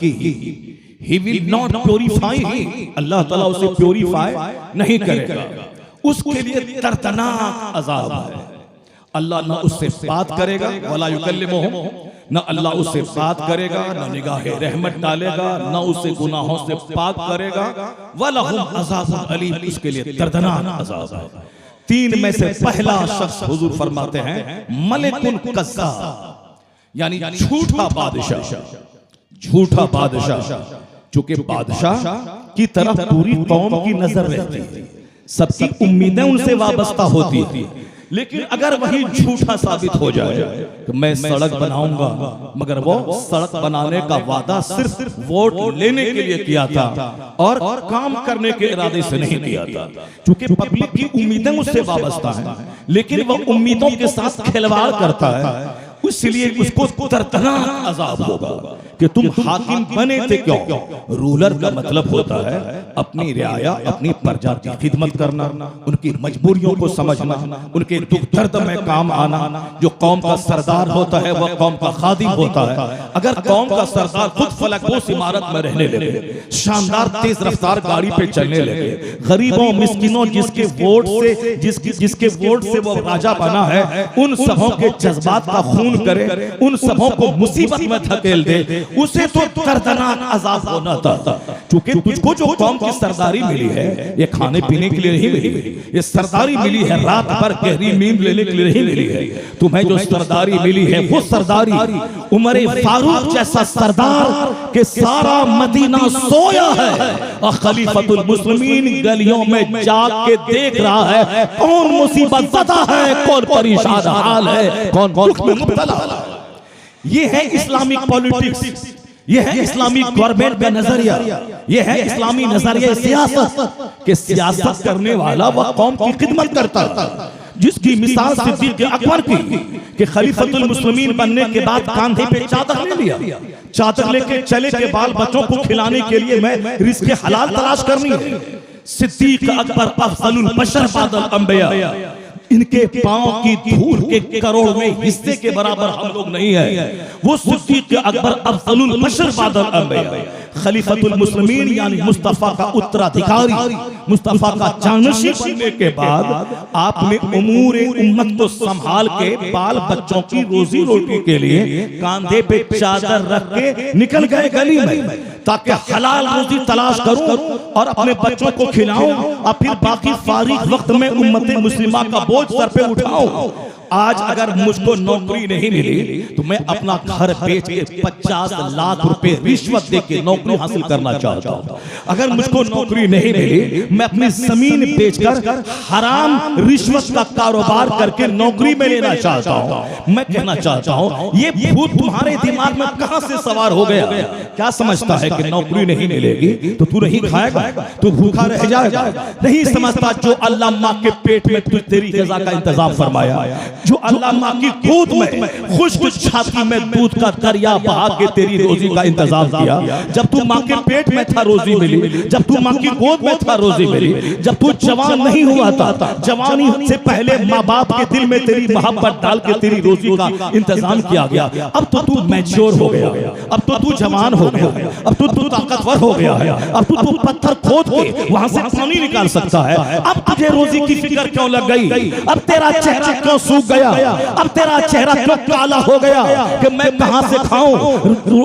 की he will not purify, अल्लाह ताला उसे प्योरीफाई नहीं करेगा। उसके लिए दर्दनाक अजाब है। अल्लाह ना उससे बात करेगा, वला युकल्लिमुहुम, ना अल्लाह उससे बात करेगा, ना निगाहे रहमत डालेगा, ना उसे गुनाहों से पाक करेगा। वलहुम अज़ाबुन अलीम, उसके लिए दर्दनाक अजाब है। तीन में से पहला शख्स हुजूर फरमाते हैं मलिकुल कज़्ज़ाब, यानी झूठा बादशाह। झूठा बादशाह, चूंकि बादशाह की तरफ पूरी कौम की नजर रहती है, सबकी उम्मीदें उनसे वाबस्ता होती है, लेकिन अगर वही झूठा साबित हो जाए तो मैं सड़क बनाऊंगा, मगर वो सड़क बनाने का वादा सिर्फ वोट लेने के लिए किया था और काम करने के इरादे से नहीं किया था। क्योंकि पब्लिक की उम्मीदें उससे वाबस्ता हैं, लेकिन वो उम्मीदों के साथ खिलवाड़ करता है, इसलिए उसको दर्दनाक अजाब होगा कि तुम हाकिम बने थे क्यों। रूलर का मतलब होता है अपनी रियाया, अपनी प्रजा की खिदमत करना, उनकी मजबूरियों को समझना, उनके दुख दर्द में काम आना। जो कौम का सरदार होता है वह कौम का खादिम होता है। अगर कौम का सरदार खुद फलकपोश इमारत में रहने लगे, शानदार तेज रफ्तार गाड़ी पे चलने लगे, गरीबों मिस्किनों जिसके वोट से वो राजा बना है, उन सबों के जज्बात का खून करे, उन सबों को मुसीबत में धकेल दे, उसे तो दर्दनाक अजाब होना था। क्योंकि तुझको जो कौम की सरदारी मिली है ये खाने पीने के लिए नहीं मिली, ये सरदारी मिली है रात भर गहरी नींद लेने के लिए नहीं मिली है। तुम्हें जो सरदारी मिली है वो सरदारी उमर फारूक जैसा सरदार के सारा मदीना सोया है और खलीफतुल मुस्लिमीन गलियों में जाग के देख रहा है कौन मुसीबत ज़दा है, कौन परेशान हाल है, कौन दुख में मुब्तला। ये है इस्लामिक पॉलिटिक्स, ये है इस्लामिक गवर्नमेंट का नजरिया, ये है इस्लामी नजरिया सियासत के सियासत करने वाला वह कौम की खिदमत करता है, जिसकी मिसाल सिद्दीक अकबर की कि खलीफतुल मुस्लिमीन बनने के बाद कांधे पे चादर ले लिया, चादर लेके चले के बाल बच्चों को खिलाने के लिए मैं रिज़्क़ हलाल तलाश करनी है। सिद्दीक अकबर अफज़लुल बशर बादल अंबिया, इनके पांव की धूल के करोड़वें हिस्से के बराबर हम लोग नहीं है। वो सिद्दीक अकबर अफज़लुल बशर बादल अंबिया, खलीफतुल मुस्लिमीन यानी मुस्तफा का उत्तराधिकारी, मुस्तफा का जानशी बनने के बाद आपने उमूरे उम्मत को संभाल के बाल बच्चों की रोजी रोटी के लिए कांधे पे चादर रख के निकल गए गली में, ताकि हलाल रोजी तलाश करूं और अपने बच्चों को खिलाऊं और फिर बाकी फारिग वक्त में उम्मत मुस्लिमा का बोझ सर पे उठाऊं। आज अगर मुझको नौकरी नहीं मिली तो मैं अपना घर बेच के 50 लाख रुपए रिश्वत दे के नौकरी हासिल करना चाहता हूं। अगर मुझको नौकरी नहीं मिली मैं अपनी जमीन बेचकर हराम रिश्वत का कारोबार करके नौकरी में लेना चाहता हूं। मैं कहना चाहता हूं ये भूत तुम्हारे दिमाग में कहां से सवार हो गया? क्या समझता है कि नौकरी नहीं मिलेगी तो तू नहीं खाएगा, तू भूखा रह जाएगा? नहीं समझता जो अल्लाह माँ के पेट में तुझ तेरी ग़िज़ा का इंतजाम फरमाया, जो अल्लाह माँ की गोद में खुश्क छाती में दूध का दरिया बहा के तेरी रोजी का इंतजाम किया। जब तू माँ के पेट में था रोजी मिली, जब तू माँ की गोद में था रोजी मिली, जब तू जवान नहीं हुआ था, जवानी से पहले माँ बाप के दिल में तेरी मोहब्बत डाल के तेरी रोजी का इंतजाम किया गया। अब तो तू मैच्योर हो गया, अब तो तू जवान हो गया, अब तो तू ताकतवर हो गया है, अब तो तू पत्थर खोद के वहां से पानी निकाल सकता है। अब तुझे रोजी की फिक्र क्यों लग गई? अब तेरा चेहरा क्यों सूख गया? अब तेरा चेहरा क्यों काला हो गया कि मैं कहां से खाऊं?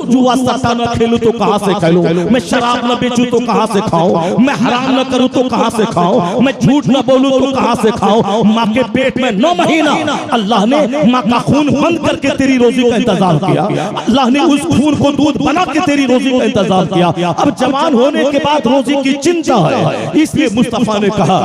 जुआ सट्टा न खेलूं तो कहां से खेलूं? मैं शराब न बेचूं तो कहां से खाऊं? मैं हराम न करूं तो कहां से खाऊं? मैं झूठ न बोलूं तो कहां से खाऊं? मां के पेट में 9 महीना अल्लाह ने मां का खून बंद करके तेरी रोजी का इंतजाम किया। अल्लाह ने उस खून को दूध बना के तेरी रोजी का इंतजाम किया। अब जवान होने के बाद रोजी की चिंता है, इसलिए मुस्तफा ने कहा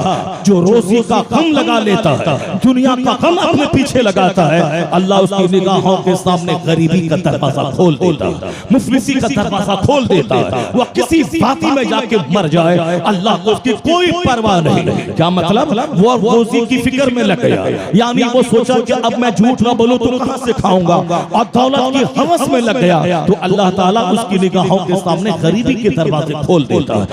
जो रोजी का गम लगा लेता है, दुनिया का गम अपने पीछे लगाता है, अल्लाह उसकी निगाहों के सामने गरीबी का दरवाजा खोल देता है, मुफलिसी का दरवाजा खोल देता है। वह किसी बाती में जाके मर जाए अल्लाह को उसकी कोई परवाह नहीं। क्या मतलब? वो रोजी की फिक्र में लग गया, यानी वो सोचा कि अब मैं झूठ ना बोलूं तो कहां से खाऊंगा, और दौलत की हवस में लग गया तो अल्लाह ताला उसकी निगाहों के सामने गरीबी के दरवाजे खोल देता है,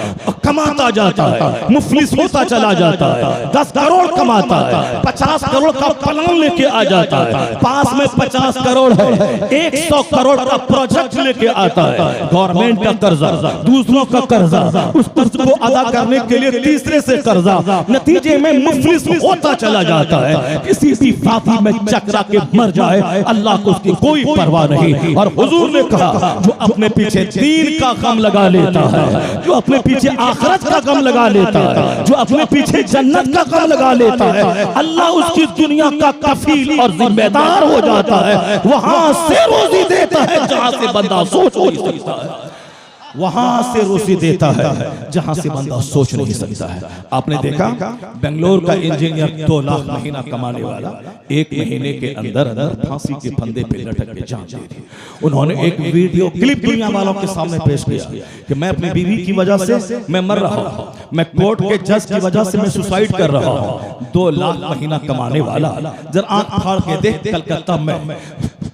कमाता जाता है, मुफलिस होता चला जाता है, 10 करोड़ कमाता है, 50 करोड़ का प्लान लेके आ जाता है, पास में 50 करोड़ है, 100 करोड़ का प्रोजेक्ट लेके आता है, गवर्नमेंट का कर्जा, दूसरों का कर्जा, उस कर्ज को अदा करने के लिए तीसरे से कर्जा, नतीजे में मुफलिस होता चला जाता है, किसी भी फाफी में चकरा के मर जाए, अल्लाह को उसकी कोई परवाह नहीं। और हुजूर ने कहा जो अपने पीछे दीन का गम लगा लेता है, जो अपने पीछे आखिरत का गम लगा लेता है, जो अपने पीछे जन्नत का गम लगा लेता है, अल्लाह उसकी दुनिया का कफील और जिम्मेदार हो जाता है। वहां से रोजी देता है जहां से बंदा सोच नहीं सकता है, वहां से रोजी देता है जहां से बंदा सोच नहीं सकता है। आपने देखा बेंगलोर का इंजीनियर 2 लाख महीना कमाने वाला 1 महीने के अंदर अंदर फांसी के फंदे पे लटक के जान दे दी। उन्होंने एक वीडियो क्लिप दुनिया वालों के सामने पेश किया कि मैं अपनी बीवी की वजह से मैं मर रहा हूं, मैं कोर्ट के जज की वजह से मैं सुसाइड कर रहा हूं। 2 लाख महीना कमाने वाला जरा आंख फाड़ के देख, कलकत्ता में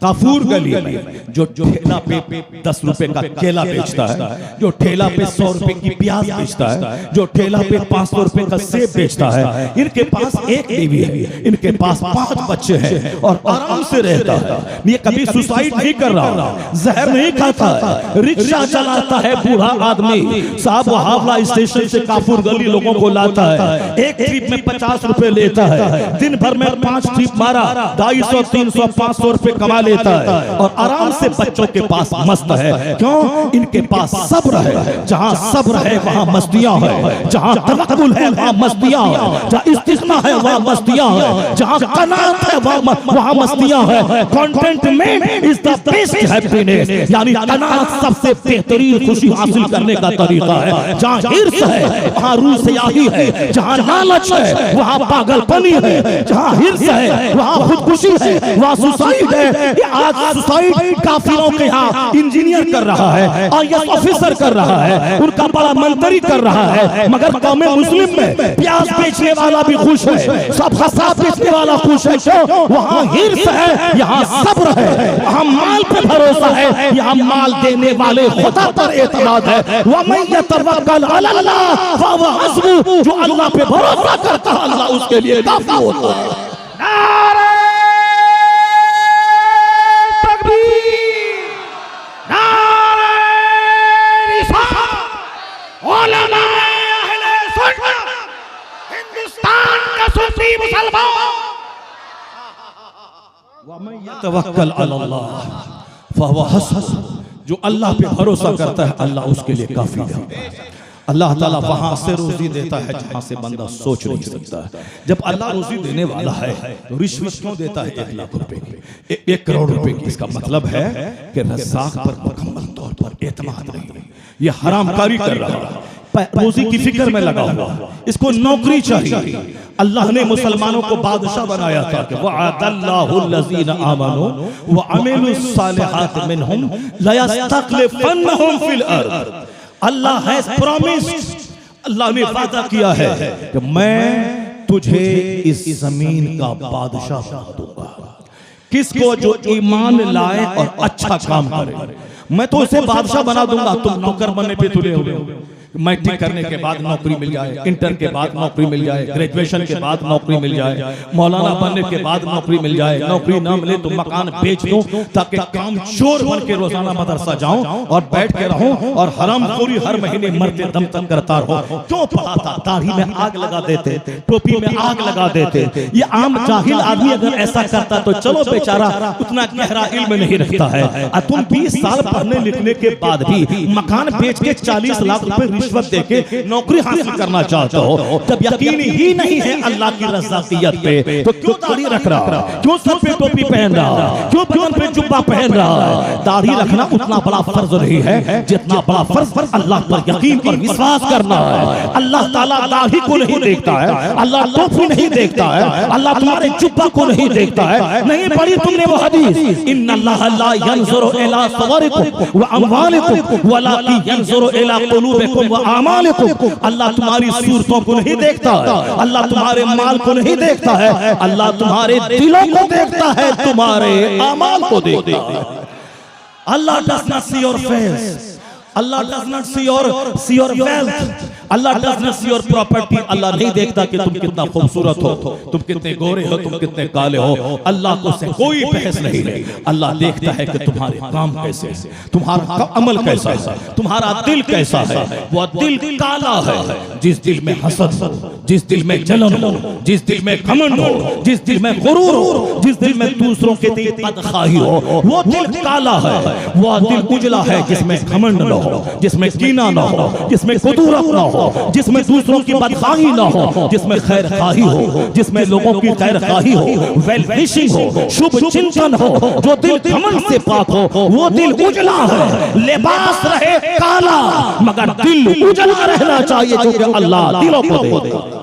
काफूर गली में जो ठेला पे 10 रुपए का केला बेचता है, जो ठेला पे 100 रुपए की प्याज बेचता है, जो ठेला पे 500 रुपए का सेब बेचता है, इनके पास एक बीवी है, इनके पास 5 बच्चे हैं और आराम से रहता है। ये कभी सुसाइड नहीं कर रहा, जहर नहीं खाता है, रिक्शा चलाता है बूढ़ा आदमी साहब, हावड़ा स्टेशन से काफूर गली लोगों को लाता है, एक ट्रिप में 50 रुपए लेता है, दिन भर में 5 ट्रिप मारा, 250, 300, 500 रुपए कमा लेता है और आराम से बच्चों के पास मस्त है। क्यों? इनके पास सब्र है, जहां सब्र है वहां मस्तियां है, जहां तवक्कुल है वहां मस्तियां है, जहां इस्तिग़ना है वहां मस्तियां है, जहां कनात है वहां मस्तियां है। Contentment is the best happiness, यानी कनात सबसे बेहतरीन खुशी हासिल करने का तरीका है। जहां हिर्स है वहां रूसियाही है, जहां लालच है वहां पागलपनी है, जहां हिर्स है वहां खुदकुशी है, वहां सुसाइड है। आज सुसाइड काफिरों के यहाँ इंजीनियर कर रहा है, आईएएस ऑफिसर कर रहा है, उनका बड़ा मंत्री कर रहा है, मगर कौम मुस्लिम में प्याज बेचने वाला भी खुश है, सब खसाब बेचने वाला खुश है। क्यों? वहाँ हिर्स है, यहाँ सब्र है, वहाँ माल पे भरोसा है, यहाँ माल देने वाले खुदा पर एतमाद है। वमन यतवक्कल अलल्लाह फहुवा हस्बुह, जो अल्लाह पे भरोसा करता है अल्लाह उसके लिए काफी होता है। हिंदुस्तान का सुन्नी मुसलमान तवक्कल अलल्लाह फहुवा हस्बुह, जो अल्लाह पे भरोसा करता है अल्लाह उसके लिए काफी है। अल्लाह ताला वहां से रोजी देता है जहां से बंदा सोच नहीं सकता है। जब अल्लाह रोजी देने वाला है तो रिश्वत क्यों देता है 1 लाख रुपए की, 1 करोड़ रुपए की? इसका मतलब है कि रज़्ज़ाक़ पर मुकम्मल तौर पर एतमाद नहीं, ये हरामकारी कर रहा है, रोजी की फिक्र में लगा हुआ, इसको नौकरी चाहिए। अल्लाह ने मुसलमानों को बादशाह बनाया था कि वअदल्लाहु लज़ीना आमनू व अमिलुस सालिहात मिनहुम लयस्तखलिफन्नहुम फिल अर्द। अल्लाह हैज प्रॉमिस्ड, अल्लाह ने वादा किया है कि मैं तुझे इस जमीन का बादशाह बना दूंगा। किसको? जो ईमान लाए और अच्छा काम करे, मैं तो उसे बादशाह बना दूंगा। तुम नौकर बनने पे तुले हुए, मैट्रिक करने के बाद नौकरी मिल जाए, इंटर के बाद नौकरी मिल जाए, ग्रेजुएशन के बाद नौकरी मिल जाए, मौलाना बनने के बाद नौकरी मिल जाए, नौकरी ना मिले तो मकान बेच दूं ताकि काम चोर बन के रोजाना मदरसा जाऊं और बैठ के रहूं और हरामखोरी हर महीने मरते दम तक करता रहूं। क्यों पढ़ाता? दाढ़ी में आग लगा देते, टोपी में आग लगा देते। ये आम जाहिल आदमी अगर ऐसा करता तो चलो बेचारा उतना गहरा इल्म नहीं रखता है। तुम 20 साल पढ़ने लिखने के बाद भी मकान बेच के 40 लाख रुपए रिश्वत देके नौकरी हासिल करना चाहते हो, जब यकीन ही नहीं है अल्लाह की रज़ाकियत पे, तो क्यों दाढ़ी रख रहा, क्यों सर पे टोपी पहन रहा, क्यों बदन पे जुब्बा पहन रहा? दाढ़ी रखना उतना बड़ा फर्ज नहीं है जितना बड़ा फर्ज अल्लाह पर यकीन और विश्वास करना है। अल्लाह ताला दाढ़ी को नहीं देखता है, अल्लाह टोपी नहीं देखता है, अल्लाह तुम्हारे जुब्बा को नहीं देखता है। नहीं पढ़ी तुमने वो हदीस, इन्नल्लाह ला यंज़ुरु इला सवरिकुम व अमवालिकुम वलाकिन यंज़ुरु इला कुलूबिकुम व आमालिकुम। अल्लाह तुम्हारी सूरतों को नहीं देखता है, अल्लाह तुम्हारे माल को नहीं देखता है, अल्लाह तुम्हारे दिलों को देखता है, तुम्हारे आमाल को देखता है। अल्लाह does not see your face, Allah does not see your wealth, Allah does not see your property. Allah नहीं देखता कि तुम कितना खूबसूरत हो, तुम कितने गोरे हो, तुम कितने काले हो। अल्लाह को से कोई बहस नहीं है। अल्लाह देखता है कि तुम्हारे काम कैसे हैं, तुम्हारा अमल कैसा है, तुम्हारा दिल कैसा है। वो दिल काला है, जिस दिल में हसद हो, जिस दिल में जलन हो, जिस दिल में घमंड हो, जिस दिल में गुरूर हो, जिस दिल में दूसरों के दिल बदखाही हो, वो दिल काला है। वो दिल उजला है जिसमें घमंड न हो, जिसमें कीना न हो, जिसमें कुदूरत न हो, जिसमें दूसरों की बदखाही न हो, जिसमें खैर खाही हो, जिसमें लोगों की खैर खाही हो, वेल विशिंग हो, शुभ चिंतन हो। जो दिल घमंड से पाक हो वो दिल उजला है। लिबास रहे काला मगर दिल उजला रहना चाहिए, क्योंकि अल्लाह दिलों को देखता है।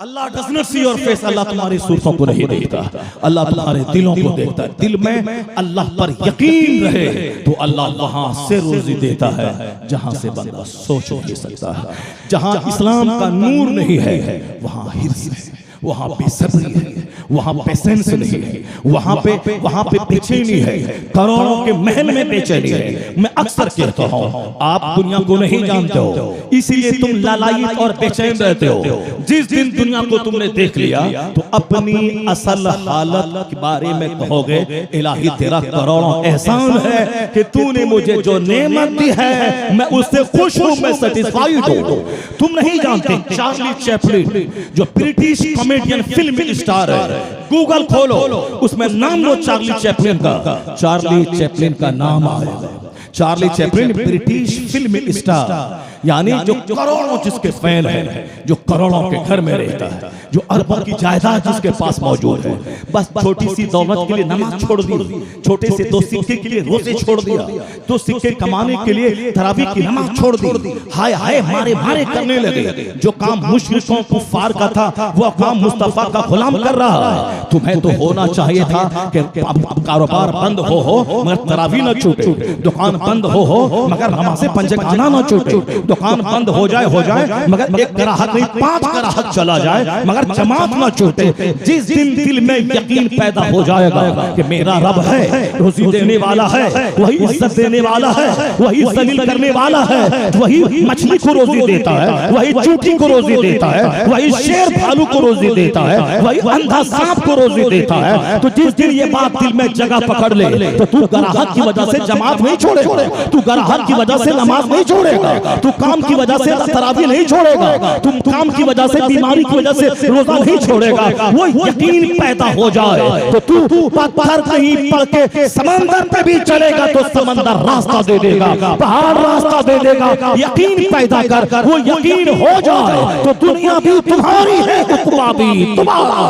Allah does not see your face. Allah तुम्हारी सूरतों को नहीं देखता, अल्लाह तुम्हारे दिलों को देखता है। दिल में अल्लाह पर यकीन रहे तो अल्लाह वहां से रोजी देता है जहां से बंदा सोच नहीं सकता है। जहां इस्लाम का नूर नहीं है वहां हिर्स है, वहां बेसब्री है, वहां पेशेंस नहीं है, वहां पे बेचैनी है, करोड़ों के महल में बेचैनी है। मैं अक्सर कहता हूं आप दुनिया को नहीं जानते हो, इसीलिए तुम लालायित और बेचैन रहते हो। जिस दिन दुनिया को तुमने देख लिया तो अपनी असल हालत के बारे में कहोगे इलाही तेरा करोड़ों एहसान है कि तूने मुझे जो नेमत दी है मैं उससे खुश हूं, मैं सेटिस्फाइड हूं। तुम नहीं जानते चार्ली चैपलिन जो ब्रिटिश कॉमेडियन फिल्म स्टार है, गूगल खोलो उसमें नाम लो चार्ली चैपलिन का, चार्ली चैपलिन का नाम आएगा। Charlie Chaplin British film star, यानी जो करोड़ों जिसके फैन है, जो करोड़ों के घर में रहता है, जो अरबों की जायदाद जिसके पास मौजूद है, बस छोटी सी दौलत के लिए नमाज छोड़ दी, छोटे से 2 सिक्के के लिए रोजे छोड़ दिया, 2 सिक्के कमाने के लिए तरावी की नमाज छोड़ दी, हाय हाय मारे मारे करने लगे। जो काम मुशरिकों कुफार का था वो काम मुस्तफा का गुलाम कर रहा है। तुम्हें तो होना चाहिए था कि कारोबार बंद हो मगर तरावी न छूटे, दुकान बंद हो मगर नमाज़े पंजे खाना न छूटे, दुकान बंद हो जाए मगर एक ग्राहक नहीं 5 ग्राहक चला जाए मगर जमात न छूटे। जिस दिन दिल में यकीन पैदा हो जाएगा कि मेरा रब है, रोजी देने वाला है, वही इज्जत देने वाला है, वही जलील करने वाला है, वही मछली को रोजी देता है, वही चूटी को रोजी देता है, वही शेर भालू को रोजी देता है, वही अंधा सांप को रोजी देता है। तो जिस दिन ये बात दिल में जगह पकड़ ले तो तू ग्राहक की वजह से जमात नहीं छोड़ेगा, तू ग्राहक की वजह से नमाज नहीं छोड़ेगा, तू काम की वजह से तरावी नहीं छोड़ेगा, तुम काम की वजह से बीमारी की वजह से रोजा नहीं छोड़ेगा। वो यकीन पैदा हो जाए तो तू पत्थर कहीं पड़ के समंदर पे भी चलेगा तो समंदर रास्ता दे देगा, पहाड़ रास्ता दे देगा। यकीन पैदा कर, वो यकीन हो जाए तो दुनिया भी तुम्हारी है, उक़बा भी तुम्हारा।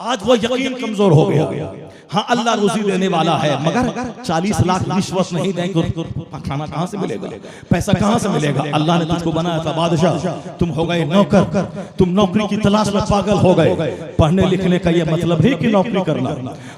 आज वो यकीन कमजोर हो गया। हाँ अल्लाह रोजी देने वाला है मगर 40 लाख रिश्वत नहीं देंगे तो खाना कहां से मिलेगा, पैसा कहां से मिलेगा। अल्लाह ने तुझको बनाया था बादशाह, तुम हो गए नौकर, तुम नौकरी की तलाश में पागल हो गए। पढ़ने लिखने का यह मतलब नहीं कि नौकरी करना,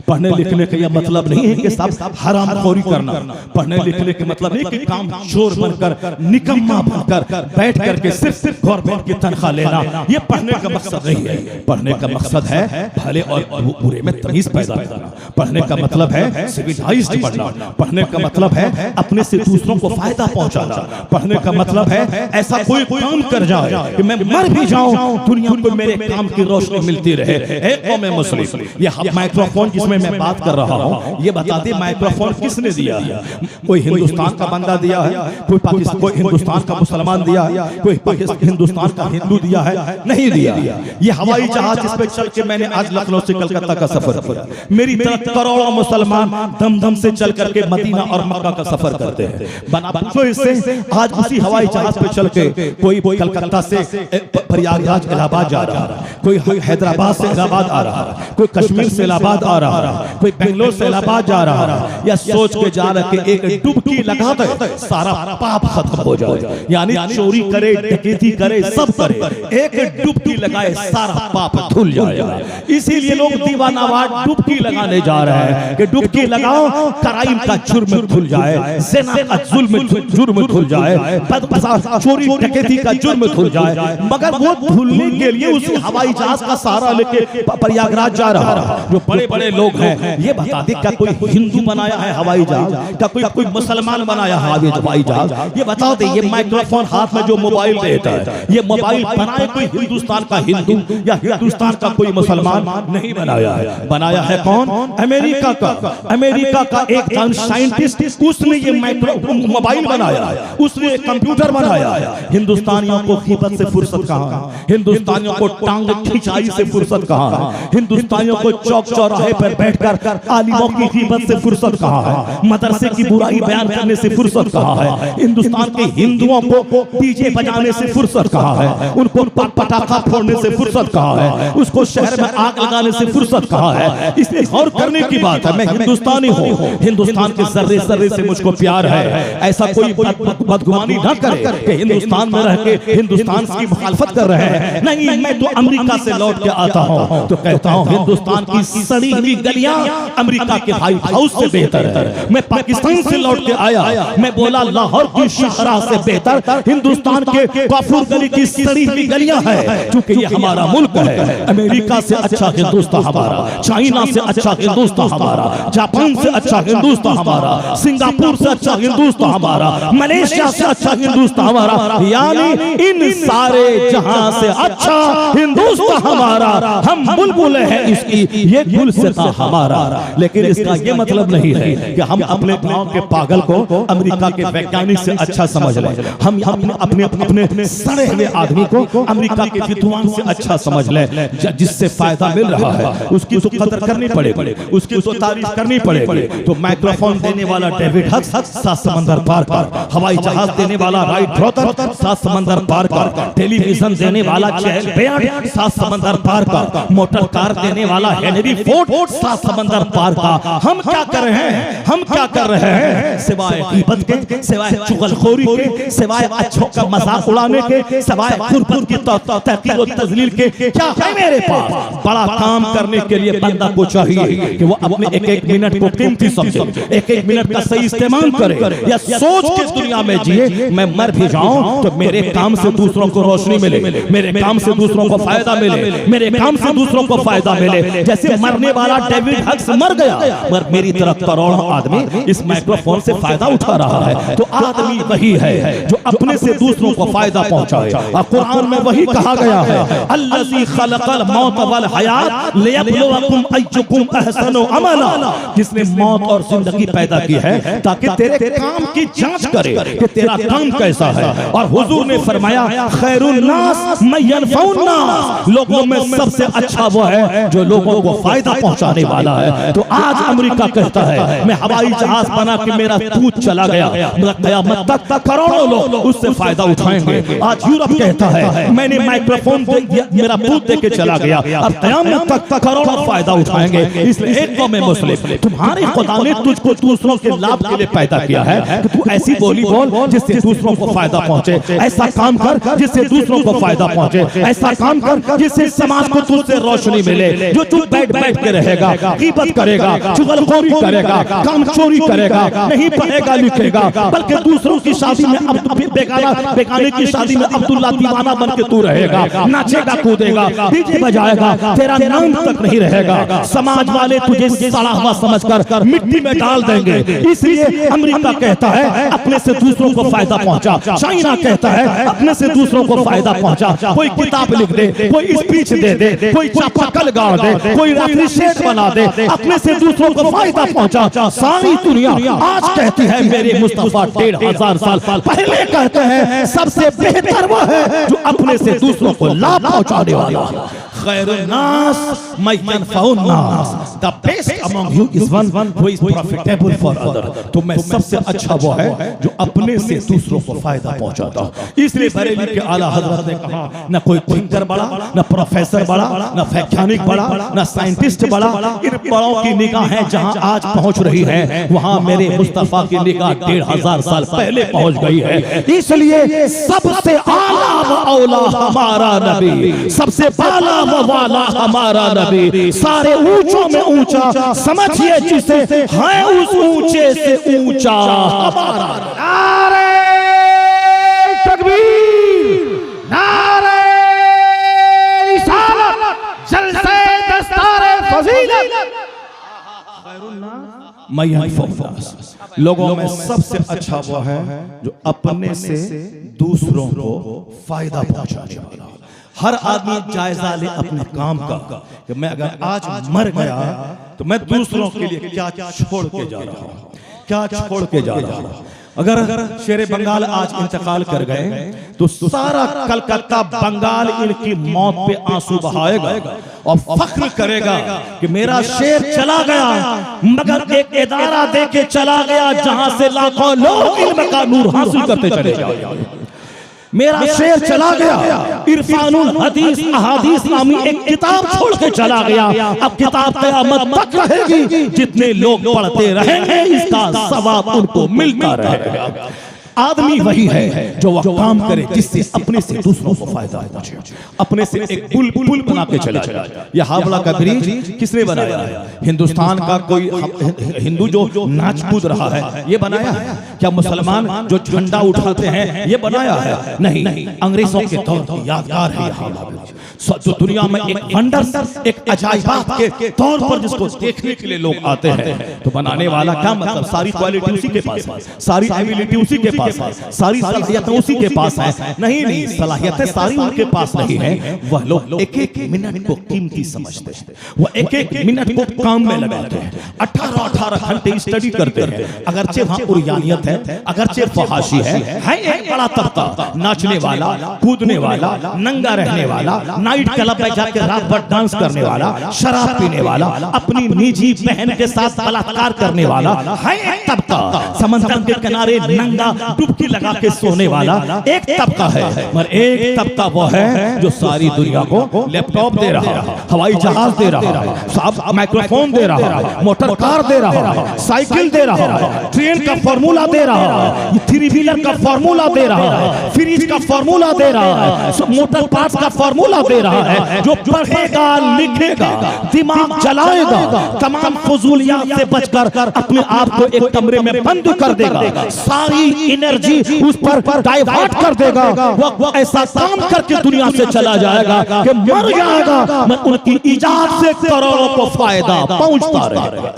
पढ़ने लिखने का यह मतलब नहीं है कि सब हरामखोरी करना, पढ़ने लिखने का मतलब नहीं कि काम चोर बनकर निकम्मा बनकर बैठ करके सिर्फ गवर्नमेंट की तनख्वाह लेना, यह पढ़ने का मकसद नहीं है। पढ़ने का मकसद है भले और बुरे में तमीज पैदा करना, पढ़ने का मतलब है सिविलाइज्ड बनना, पढ़ने का मतलब है अपने से दूसरों को फायदा पहुंचाना, पढ़ने का मतलब है ऐसा कोई काम कर जाए कि मैं मर भी जाऊं दुनिया को मेरे काम की रोशनी मिलती रहे। कौम मुस्लिम, ये माइक्रोफोन जिसमें मैं बात कर रहा हूं ये बता दे माइक्रोफोन किसने दिया है? कोई हिंदुस्तान का बंदा दिया है, कोई पाकिस्तान, कोई हिंदुस्तान का मुसलमान दिया है, कोई हिंदुस्तान का हिंदू दिया है? नहीं दिया। ये हवाई जहाज जिस पे चल के मैंने आज लखनऊ से कलकत्ता का सफर किया, मेरी करोड़ों मुसलमान दम दम से चल करके मदीना और मक्का का सफर करते हैं। तो इससे आज उसी हवाई जहाज पे चल के कोई कलकत्ता से प्रयागराज इलाहाबाद जा रहा है, कोई हैदराबाद से इलाहाबाद आ रहा है, कोई कश्मीर से इलाहाबाद आ रहा है, कोई बेंगलोर से इलाहाबाद जा रहा है। या सोच के जा रहा है कि एक डुबकी लगा दे सारा पाप खत्म हो जाए, यानी चोरी करे, डकैती करे, सब करे, एक डुबकी लगाए सारा पाप धुल जाएगा। इसीलिए लोग दीवानावार डुबकी लगाने बनाने जा रहे हैं कि डुबकी लगाओ, क्राइम का जुर्म खुल जाए, ज़िना का जुर्म खुल जाए, चोरी डकैती का जुर्म खुल जाए। मगर वो धुलने के लिए उस हवाई जहाज का सहारा लेके प्रयागराज जा रहा है। जो बड़े बड़े लोग हैं, ये बता दे क्या कोई हिंदू बनाया है हवाई जहाज, क्या कोई मुसलमान बनाया है हवाई जहाज? ये बताओ दे, ये माइक्रोफोन हाथ में जो मोबाइल देता है, ये मोबाइल बनाए कोई हिंदुस्तान का हिंदू या हिंदुस्तान का कोई मुसलमान नहीं बनाया है। बनाया है कौन? अमेरिका का एक साइंटिस्ट, उसने ये मोबाइल बनाया है, उसने कंप्यूटर बनाया है। हिंदुस्तानियों को ग़ीबत से फुर्सत कहाँ? हिंदुस्तानियों को टांग खिंचाई से फुर्सत कहाँ? हिंदुस्तानियों को चौक चौराहे पर बैठकर आलिमों की ग़ीबत से फुर्सत कहाँ है? मदरसे की बुराई बयान करने से फुर्सत कहाँ है? हिंदुस्तान के हिंदुओं को डीजे बजाने से फुर्सत कहाँ है? उनको पटाखा फोड़ने से फुर्सत कहाँ है? उसको शहर में आग लगाने से फुर्सत कहाँ है? इसलिए गौर करने की बात है। मैं हिंदुस्तानी हूँ, हिंदुस्तान के जर्रे जर्रे से मुझको प्यार है। ऐसा कोई बदगुमानी ना करे कि हिंदुस्तान में रह के हिंदुस्तान की मुखालफत कर रहे हैं। नहीं, मैं तो अमेरिका से लौट के आता हूँ तो कहता हूँ हिंदुस्तान की सड़ी हुई गलियां अमेरिका के व्हाइट हाउस से बेहतर है। मैं पाकिस्तान से लौट के आया, मैं बोला लाहौर की शाहराह से बेहतर हिंदुस्तान के काफूर गली की सड़ी हुई गलियां हैं, क्योंकि ये हमारा मुल्क है। अमेरिका से अच्छा हिंदुस्तान हमारा, चाइना से अच्छा हिंदुस्तान हमारा, जापान से अच्छा हिंदुस्तान हमारा, सिंगापुर से अच्छा हिंदुस्तान हमारा, मलेशिया से अच्छा हिंदुस्तान हमारा, यानी इन सारे जहां से अच्छा हिंदुस्तान हमारा। हम बुलबुल हैं इसकी, ये गुलसिता हमारा। लेकिन इसका ये मतलब नहीं है कि हम अपने गांव के पागल को अमेरिका के वैज्ञानिक से अच्छा समझ लें। हम अपने सड़े हुए आदमी को अमेरिका के विद्वान से अच्छा समझ लें। जिससे फायदा मिल रहा है उसकी तो कदर करनी पड़ेगी, उसकी तो तारीफ करनी पड़ेगी। तो माइक्रोफोन देने वाला डेविड हक्स 7 समंदर पार कर, हवाई जहाज देने वाला राइट ब्रॉथर 7 समंदर पार कर, टेलीविजन देने वाला चैल बेयर्ड 7 समंदर पार कर, मोटर कार देने वाला हेनरी फोर्ड 7 समंदर पार का। हम क्या कर रहे हैं? हम क्या कर रहे हैं? सिवाय गीबत के, सिवाय चुगलखोरी के, सिवाय अच्छों का मजाक उड़ाने के, सिवाय गुरबत की तहकीर और तजलील के क्या है मेरे पास? बड़ा काम करने के लिए बंदा को चाहिए कि वो अपने एक मिनट को कीमती समझे, एक मिनट का सही इस्तेमाल करे, या सोच के दुनिया में जिए मैं मर भी जाऊं तो मेरे काम से दूसरों को रोशनी मिले, मेरे काम से दूसरों को फायदा मिले, मेरे काम से दूसरों को फायदा मिले। जैसे मरने वाला डेविड हक्स मर गया, मगर मेरी तरह करोड़ों आदमी इस माइक्रोफोन से फायदा उठा रहा है। तो आदमी वही है जो अपने से दूसरों को फायदा पहुंचाए। और कुरान में वही कहा गया है, अल्लज़ी खलक़ल मौत वल हयात लियब्लुवकुम अय्युकुम अहसनु अमला, जिसने मौत और जिंदगी पैदा की है ताकि तेरे काम की जांच करे कि तेरा काम कैसा है। और हुजूर ने फरमाया खैरुन नास मन यनफउन नास, लोगों में सबसे अच्छा वो है जो लोगों को फायदा पहुंचाने वाला है। तो आज अमेरिका कहता है मैं हवाई जहाज बना के मेरा दूध चला गया, क़यामत तक करोड़ों लोग उससे फायदा उठाएंगे। आज यूरोप कहता है मैंने माइक्रोफोन दे दिया, मेरा दूध दे के चला गया, अब क़यामत तक करोड़ों फायदा उठाएंगे। इसलिए एक कौम मुस्लिम, तुम्हारे खुदा ने तुझको दूसरों के लाभ के लिए पैदा किया है कि तू ऐसी बोली बोल जिससे दूसरों को फायदा पहुंचे, ऐसा काम कर जिससे दूसरों को फायदा पहुंचे, ऐसा काम कर जिससे समाज को तुझसे रोशनी मिले। जो चुप बैठ के रहेगा, गीबत करेगा, चुगलखोरी करेगा, काम चोरी करेगा, नहीं पढ़ेगा लिखेगा, बल्कि दूसरों की शादी में बेगाने की शादी में अब्दुल्ला दीवाना बन के तू रहेगा, नाचेगा कूदेगा, डीजे बजाएगा, तेरा नाम तक नहीं रहेगा। समाज वाले तुझे सड़ा हुआ समझकर मिट्टी में डाल देंगे। इसलिए अमेरिका कहता है अपने से दूसरों को फायदा पहुंचा, चाइना कहता है अपने से दूसरों को फायदा पहुंचा। कोई किताब लिख दे, कोई स्पीच दे दे, कोई चापाकल गाड़ दे, कोई रेफ्रिजरेटर बना दे, अपने से दूसरों को फायदा पहुंचा। सारी दुनिया आज कहती है मेरे मुस्तफा 1500 साल पहले कहते हैं सबसे बेहतर वो है जो अपने से दूसरों को लाभ पहुंचाने वाला है। खैरुन नास मन यनफउन नास, the best among you is one who is profitable for other. तो मैं सबसे अच्छा वो है जो अपने से दूसरों को फायदा पहुंचाता है। इसलिए बरेली के आला हजरत ने कहा न कोई थिंकर बड़ा, न प्रोफेसर बड़ा, न वैज्ञानिक बड़ा, न साइंटिस्ट बड़ा। इन बड़ों की निगाहें जहां आज पहुंच रही है वहां मेरे मुस्तफा की निगाह 1500 साल पहले पहुंच गई है। इसलिए सबसे आला व औला हमारा नबी, सबसे बाला व वाला हमारा नबी, सारे ऊंचों में ऊंचा, समझिए जिसे है उस ऊंचे से ऊंचा हमारा। नारे तकबीर, नारे रिसालत, जलसे दस्तारे फजीलत। लोगों में सबसे अच्छा वो है जो अपने से दूसरों को फायदा पहुंचाने वाला। हर आदमी जायजा ले अपने काम का कि मैं अगर आज मर गया तो मैं दूसरों के लिए क्या छोड़ के जा रहा हूं, क्या छोड़ के जा रहा हूं। अगर शेरे बंगाल आज इंतकाल कर गए तो सारा कलकत्ता बंगाल इनकी मौत पे आंसू बहाएगा और फख्र करेगा कि मेरा शेर चला गया मगर एक इदारा दे के चला गया जहां से लाखों लोग इल्म का नूर हासिल करते चले जाएंगे। मेरा शेर चला गया, इरफानुल हदीस अहादीस नामी एक किताब छोड़ के चला गया। अब किताब क़यामत तक रहेगी, जितने लोग पढ़ते रहेंगे इसका सवाब उनको मिलता रहेगा। आदमी वही है जो वह काम करे जिससे अपने से दूसरों को फायदा पहुंचे, अपने से एक पुल बना के चला जाए। यह हावड़ा का ब्रिज किसने बनाया है? हिंदुस्तान का कोई हिंदू जो नाच कूद रहा है ये बनाया है क्या? मुसलमान जो झंडा उठाते हैं ये बनाया है? नहीं, अंग्रेजों के दौर की यादगार है यह हावड़ा ब्रिज। जो दुनिया में एक वंडर, एक अजायबात के तौर पर जिसको देखने के लिए लोग आते हैं, तो बनाने वाला क्या मतलब सारी क्वालिटी उसी के पास है, सारी एबिलिटी उसी के पास, सारी सलाहियतें उसी के पास है। नहीं, सलाहियतें सारी उनके पास नहीं है। वह लोग एक एक मिनट को कीमती समझते हैं, वह एक एक मिनट को काम में लगाते हैं, 18-18 घंटे स्टडी करते हैं। अगरचे वहां उर्यानियत है, अगरचे फहाशी है एक बड़ा तबका, नाचने वाला, कूदने वाला, नंगा रहने वाला, नाइट क्लब में जाकर रात भर डांस करने वाला, शराब पीने वाला, अपनी निजी बहन के साथ बलात्कार करने वाला है एक तबका। समंदर के किनारे नंगा डुबकी लगा के सोने वाला एक तबका है। मगर एक तबका वो है जो सारी दुनिया को लैपटॉप दे रहा है, हवाई जहाज दे रहा है, साहब माइक्रोफोन दे रहा है, मोटर कार दे रहा है, साइकिल दे रहा है, ट्रेन का फॉर्मूला दे रहा है, थ्री व्हीलर का फॉर्मूला दे रहा है, फ्रिज का फॉर्मूला दे रहा है, मोटर पार्ट्स का फॉर्मूला दे रहा है। जो पढ़ेगा लिखेगा दिमाग चलाएगा, तमाम फजूलियात से बचकर अपने आप को एक कमरे में बंद कर देगा, सारी एनर्जी उस पर डाइवर्ट कर देगा। वो ऐसा काम करके दुनिया से चला जाएगा कि मर जाएगा, मगर उनकी इजाद से करोड़ों को फायदा पहुंचता रहेगा।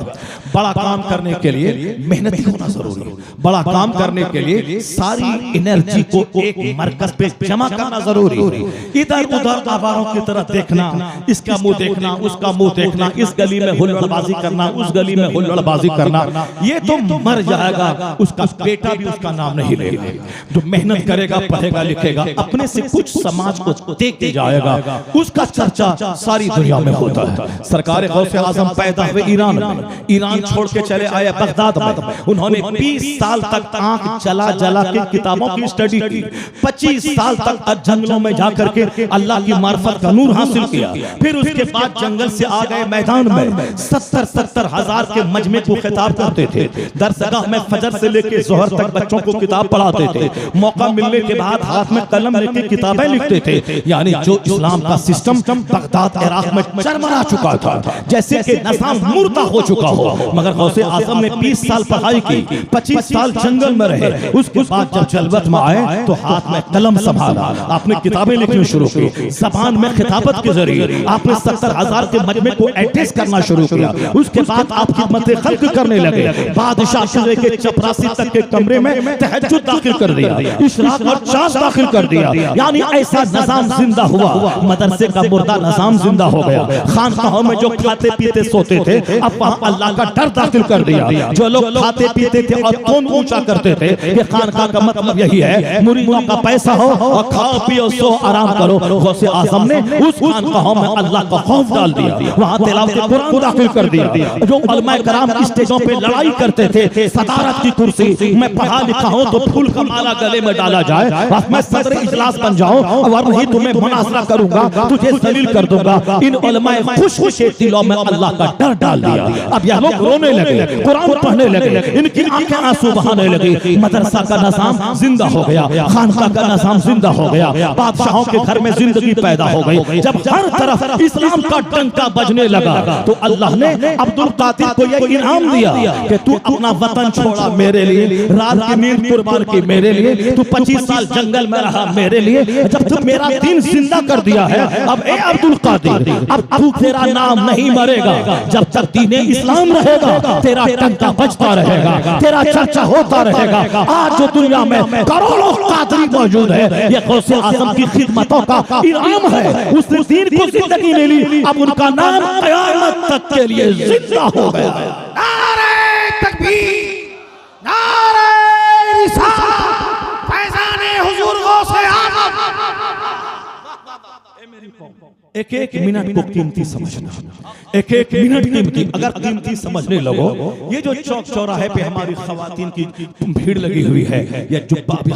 बड़ा काम करने के लिए मेहनती होना जरूरी है। बड़ा काम करने के लिए सारी एनर्जी को एक मरकज पे जमा करना जरूरी है। इधर उधर आवारों की तरह देखना, इसका मुंह देखना, उसका मुंह देखना, इस गली में हुल्लड़बाजी करना, उस गली में हुल्लड़बाजी करना, ये तो मर जाएगा, उसका बेटा भी उसका नाम नहीं लेगा। जो मेहनत करेगा, पढ़ेगा, लिखेगा, अपने से कुछ समाज को दे के जाएगा, उसका चर्चा सारी दुनिया में होता है। सरकार गौसे आजम पैदा हुए ईरान में, ईरान छोड़ के चले आए बगदाद में। उन्होंने 20 साल तक आंख जला जला के किताबों की स्टडी की, 25 साल तक जंगलों में जाकर के अल्लाह की मार्फत का नूर हासिल किया। फिर उसके बाद जंगल से आ गए मैदान में, 70-70 हजार के मजमे को खिताब करते थे। दरसगाह में फजर से लेकर जोहर तक बच्चों को किताब पढ़ाते थे। मौका मिलने के बाद हाथ में कलम लेके किताबें लिखते थे। यानी जो इस्लाम का सिस्टम बगदाद इराक में चरमरा चुका था, जैसे कि निज़ाम मुर्दा हो चुका हो। मगर गौसे आजम ने 20 साल पढ़ाई की, 25 साल जंगल में रहे। उसके बाद जब जलवत में आए तो हाथ में कलम संभाला, आपने किताबें लिखनी शुरू की, जबान में खिताबत के जरिए आपने 70 हजार के मजमे को एड्रेस करना शुरू किया। उसके बाद आप खिदमत खल्क करने लगे। बादशाह से लेकर चपरासी तक के कमरे में तहज्जुद दाखिल कर दिया, इशराक और चांद दाखिल कर दिया। यानी ऐसा निजाम जिंदा हुआ, मदरसे का मुर्दा निजाम जिंदा हो गया। खानकाहों में जो खाते पीते सोते थे, अब वहां अल्लाह का डर दाखिल कर दिया। जो लोग खाते पीते थे और कौन ऊंचा करते थे, ये खानका का मतलब यही है, मुरीदों का पैसा हो और खाओ पियो सो आराम करो। गौसे आजम ने उस खानकाहों में अल्लाह का खौफ डाल दिया, वहां तिलावत कुरान दाखिल कर दिया। जो उलमाए कराम स्टेजों पे लड़ाई करते थे, सदारत की कुर्सी, मैं पढ़ा लिखा हूं तो फूल का माला गले में डाला जाए, मैं सदर इजलास बन जाऊं और वही तुम्हें मुनासरा करूंगा, तुझे जलील कर दूंगा। इन उलमाए खुश खुश दिलों में अल्लाह का डर डाल दिया। अब यह लोग रोने लगे, कुरान पढ़ने लगे, इनकी आंखें आंसू बहाने लगी। मदरसा का निजाम जिंदा हो गया, खानका का निजाम जिंदा हो गया, बादशाहों के घर में जिंदगी पैदा हो गई। जब हर तरफ इस्लाम का डंका बजने लगा तो अल्लाह ने अब्दुल कादिर को यह इनाम दिया कि तू अपना वतन छोड़ा मेरे लिए, रात की नींद कुर्बान की मेरे लिए, तू 25 साल जंगल में रहा मेरे लिए, जब तू मेरा दीन जिंदा कर दिया है, अब ए अब्दुल कादिर, अब तू तेरा नाम नहीं मरेगा, जब तक दीन इस्लाम रहेगा तेरा डंका बजता रहेगा, तेरा चर्चा होता रहेगा। आज जो दुनिया में करोड़ों कादरी मौजूद है, ये गौसे आजम की खिदमतों का इनाम है। उसने दीन को जिंदगी ले ली, अब उनका नाम क़यामत तक के लिए जिंदा हो गया। नारे तकबीर, नारे रिसालत, फैज़ाने हुजूर गौसे आज़म। एक एक मिनट को कीमती समझना, एक एक मिनट कीमती। अगर कीमती समझने लगो, ये जो चौक चौराहे पे हमारी खवातीन की भीड़ लगी हुई है, ये जुब्बा भी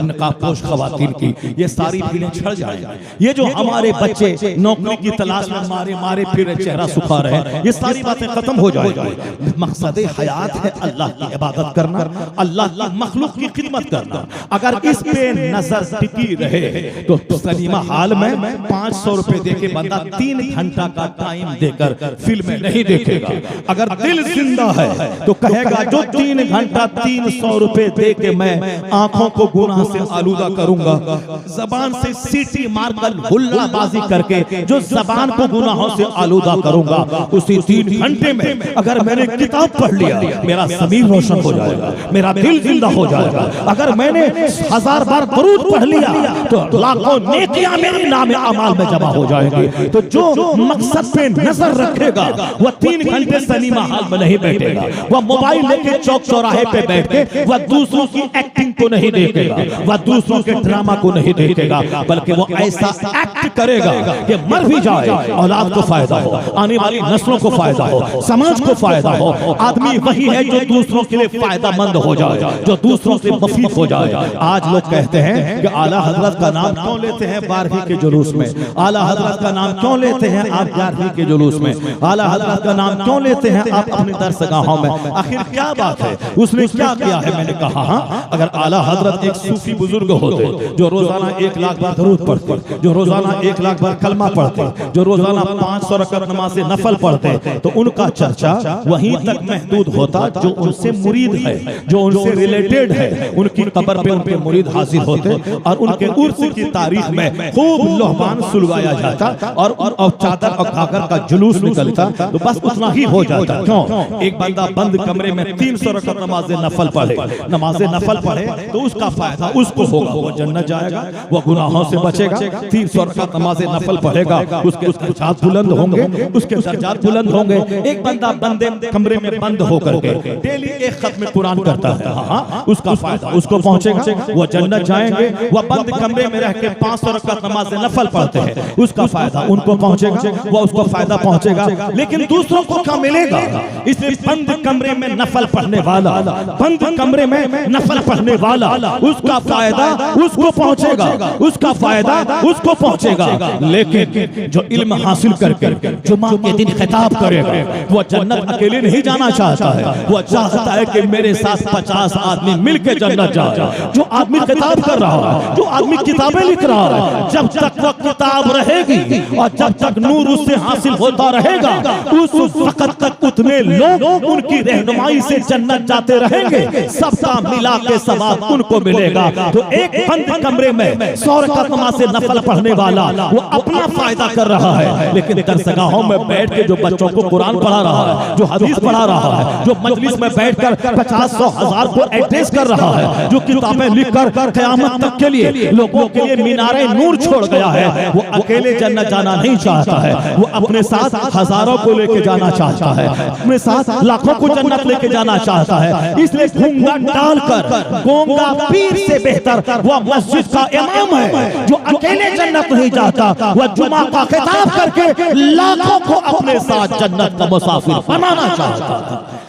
नकाबपोश खवातीन की, ये सारी भीड़ें छड़ जाए। ये जो हमारे बच्चे नौकरी की तलाश में मारे मारे फिर चेहरा सुखा रहे, ये सारी बातें खत्म हो जाएगी। मकसद हयात है अल्लाह की इबादत करना, अल्लाह की मखलूक की खिदमत करना। अगर इस पे नजर टिकी रहे तो सलीमा हाल में 500 रुपए देके बंदा 3 घंटा का टाइम देकर फिल्म नहीं देखेगा। अगर दिल जिंदा है तो कहेगा जो 3 घंटा 300 रुपए दे के मैं आंखों को गुनाह से आलूदा करूंगा, जबान से सीटी मारकर हुल्लाबाजी करके जो जबान को गुनाहों से आलूदा करूंगा, उसी 3 घंटे में अगर मैंने किताब पढ़ लिया, मेरा ज़मीर रोशन हो जाएगा, मेरा दिल जिंदा हो जाएगा। अगर मैंने 1000 बार दरूद पढ़ लिया तो लाखों नेकियां मेरे नाम अमाल में जमा हो जाएंगी। तो जो मकसद पे नजर रखेगा वह 3 घंटे सलीमा हाल में नहीं बैठेगा, वह मोबाइल लेके चौक चौराहे पे बैठ के वह दूसरों की एक्टिंग को नहीं देखेगा, वह दूसरों के ड्रामा को नहीं देखेगा, बल्कि वो ऐसा एक्ट करेगा कि मर भी जाए औलाद को फायदा हो, आने वाली नस्लों को फायदा हो, समाज को फायदा हो। आदमी वही है जो दूसरों के लिए फायदा मंद हो जाए, जो दूसरों से मुफीद हो जाए। आज लोग कहते हैं कि आला हजरत का नाम क्यों लेते हैं 12वीं के जुलूस में, आला हजरत का नाम क्यों लेते हैं आप 11वीं के जुलूस में, आला हजरत का नाम क्यों लेते हैं आप अपनी दरसगाहों में। आखिर क्या बात है, उसने क्या किया है? मैंने कहा अगर आला हजरत एक सूफी बुजुर्ग होते जो रोजाना 1 लाख बार दरूद पढ़ते, जो रोजाना 1 लाख बार कलमा पढ़ते, जो रोजाना 500 रकअत नमाज़े नफल पढ़ते, तो उनका चर्चा वहीं तक महदूद होता जो उनसे मुरीद है, जो उनसे रिलेटेड है। उनकी कब्र पे उनके मुरीद हाजिर होते और उनके उर्स की तारीख में खूब लोहबान सुलगाया जाता और चादर और घाघर का जुलूस निकलता, तो बस उतना ही हो जाता। क्यों? एक बंदा बंद कमरे में 300 रकअत नमाज़े नफल पढ़े, नमाज़े नफल पढ़े तो उसका फायदा उसको होगा, वो जन्नत जाएगा, वो गुनाहों से बचेगा। 300 रकअत नमाज़े नफल पढ़ेगा, उसके दर्जात बुलंद होंगे, उसके दर्जात बुलंद होंगे। एक बंदा बंदे कमरे में बंद होकर के डेली एक खत्म कुरान करता है, हाँ, उसका फायदा उसको पहुंचेगा, वो जन्नत जाएंगे। वो बंद कमरे में रह के 500 रकअत नमाज़े नफल पढ़ते हैं, उसका फायदा उनको पहुंचेगा, वो उसको फायदा पहुंचेगा। लेकिन दूसरों को क्या मिलेगा? इसलिए बंद कमरे में नफल पढ़ने वाला, बंद कमरे में नफल पढ़ने वाला, उसका फायदा उसको पहुंचेगा, उसका फायदा उसको पहुंचेगा। लेकिन जो इल्म हासिल करके जुमा के दिन खिताब करेगा, वो जन्नत अकेले नहीं जाना चाहता है, वो चाहता है कि मेरे साथ 50 आदमी मिलकर जन्नत जाए। जो आदमी खिताब कर रहा है, जो आदमी किताबें लिख रहा है, जब तक वो किताब रहेगी और जब तक नूर उससे हासिल होता रहेगा, उस वक्त तक उतने लोग उनकी रहनुमाई से जन्नत जाते रहेंगे, सबका मिला के सवाब उनको मिलेगा। तो एक बंद कमरे में 100 रकअत नमाज़े नफल पढ़ने वाला वो अपना फायदा कर रहा है, लेकिन दरसगाहों में बैठ के जो बच्चों को कुरान पढ़ा रहा है, जो हदीस पढ़ा रहा है, जो मजलिस में बैठकर 50, 100, 1000 को एड्रेस कर रहा है, जो किताबें लिखकर क़यामत तक के लिए लोगों के लिए मीनारे नूर छोड़ गया है, वो अकेले जन्नत जाना नहीं चाहता है, वो अपने साथ हजारों को लेके जाना चाहता है, अपने साथ लाखों को जन्नत लेके जाना चाहता है। इसलिए घूंघट डालकर गोंगा पीर से बेहतर वो मस्जिद का इमाम है जो अकेले जन्नत नहीं जाता, वह जुमा का खिताब करके लाखों को अपने साथ जन्नत का मुसाफिर बनाना चाहता है।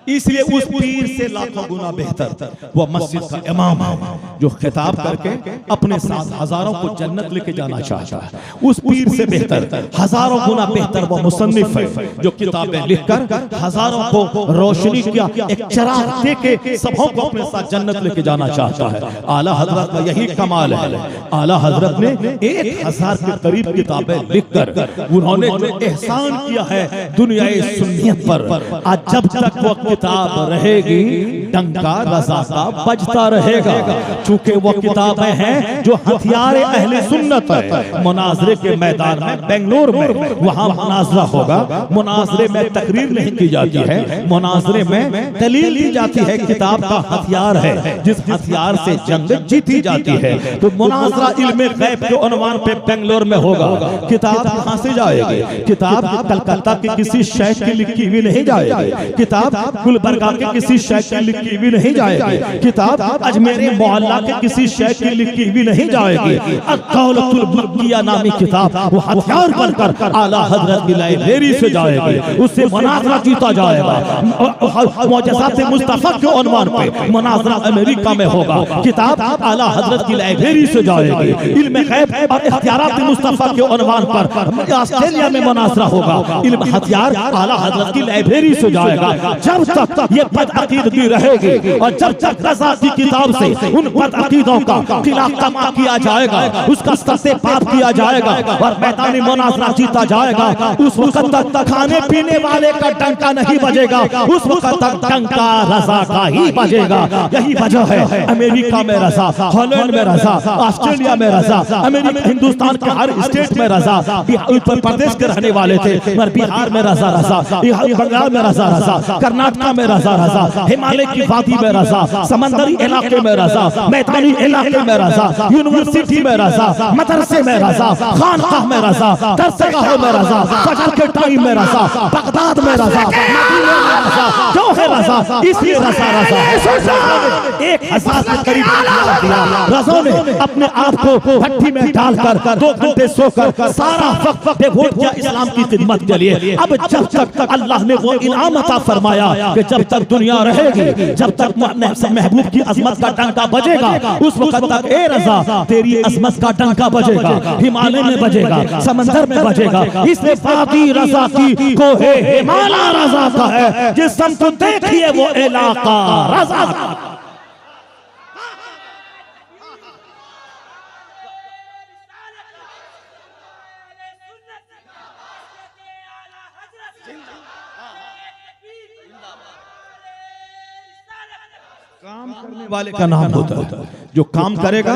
इसलिए उस पीर से लाखों गुना बेहतर वो मस्जिद का इमाम है जो खिताब करके अपने साथ हजारों को जन्नत लेके जाना चाहता है। उस पीर से बेहतर हजारों गुना बेहतर वो मुसन्निफ है जो किताबें लिखकर हजारों को रोशनी किया एक चिराग देके सबों को अपने साथ जन्नत लेके जाना चाहता है। आला हजरत का यही कमाल है। आला हजरत ने 1000 के करीब किताबें लिखकर उन्होंने जो एहसान किया है दुनिया सुन्नियत पर, आज जब तक वो किताब रहेगी डंका रज़ा का बजता रहेगा। चूंकि वो किताबें हैं जो हथियार अहले सुन्नत है। मुनाजरे के मैदान में बेंगलोर में वहां मुनाजरा होगा। मुनाजरे में तकरीर नहीं की जाती है, मुनाजरे में दलील दी जाती है। किताब का हथियार है जिस हथियार से जंग जीती जाती है। तो मुनाजरा इल्मे गैब के उन्वान पे बेंगलोर में होगा। किताब कहां से जाएगी? किताब कलकत्ता के किसी शेख की लिखी हुई नहीं जाएगी। किताब गुलबर्गा के किसी शेख की लिखी हुई नहीं जाएगी। किताब अजमेर मोहल्ला के किसी शेख की लिखी हुई नहीं जाएगी। अक़ौलतुल बक़िया नामी किताब वो हथियार बनकर आला हजरत की लाइब्रेरी से जाएगी। उससे मुनाजरा जीता जाएगा। मौजज़ात मुस्तफ़ा के उन्वान पे मुनाजरा अमेरिका में होगा। किताब आला हजरत की लाइब्रेरी से जाएगी। इल्म गैब और इख्तियारात मुस्तफ़ा के उन्वान पर ऑस्ट्रेलिया में मुनाजरा होगा। इल्म हथियार आला हजरत की लाइब्रेरी से जाएगा। जब तक ये बदअकीदगी रहेगी और जब तक रज़ा की किताब से उन बदअकीदों का खिलाफतमा किया जाएगा, उसका सत्ते पाप किया जाएगा और मैदानी मुनाजरा जीता जाएगा, उस वक्त तक खाने पीने वाले का डंका नहीं बजेगा। उस वक्त तक डंका रज़ा का ही बजेगा। यही वजह है अमेरिका में रज़ा, हॉलैंड में रज़ा, ऑस्ट्रेलिया में रज़ा, अमेरिका हिंदुस्तान के हर स्टेट में रज़ा। उत्तर प्रदेश के रहने वाले थे मगर बिहार में रज़ा रज़ा, बंगाल में रज़ा रज़ा, कर्नाटका में रज़ा रज़ा, हिमालय की वादी में रज़ा, समंदरी इलाके में रज़ा, मैदानी इलाके में रज़ा, यूनिवर्सिटी में रज़ा, मदरसे में रज़ा, खानकाह में रज़ा, दरसगाहों में रज़ा, फजर के टाइम में रज़ा, बगदाद में रज़ा, मदीना में रज़ा। क्यों है रज़ा? इसलिए रज़ा रज़ा 1000 के करीब रज़ा ने अपने आप को भट्टी में डालकर 2 घंटे सोकर सारा वक्त डिवोट किया इस्लाम की खिदमत के लिए। अब जब तक अल्लाह ने वो इनाम अता फरमाया कि जब तक दुनिया रहेगी, जब तक महबूब की अजमत का डंका बजेगा, उस वक्त तक ए रज़ा तेरी अजमत का डंका बजेगा, हिमालय में बजेगा, समंदर में बजेगा। इसलिए वादी रज़ा की कोहे हिमालय रज़ा का है। जिस समत देखिए वो इलाका रज़ा का। काम करने वाले का नाम होता है, जो काम करेगा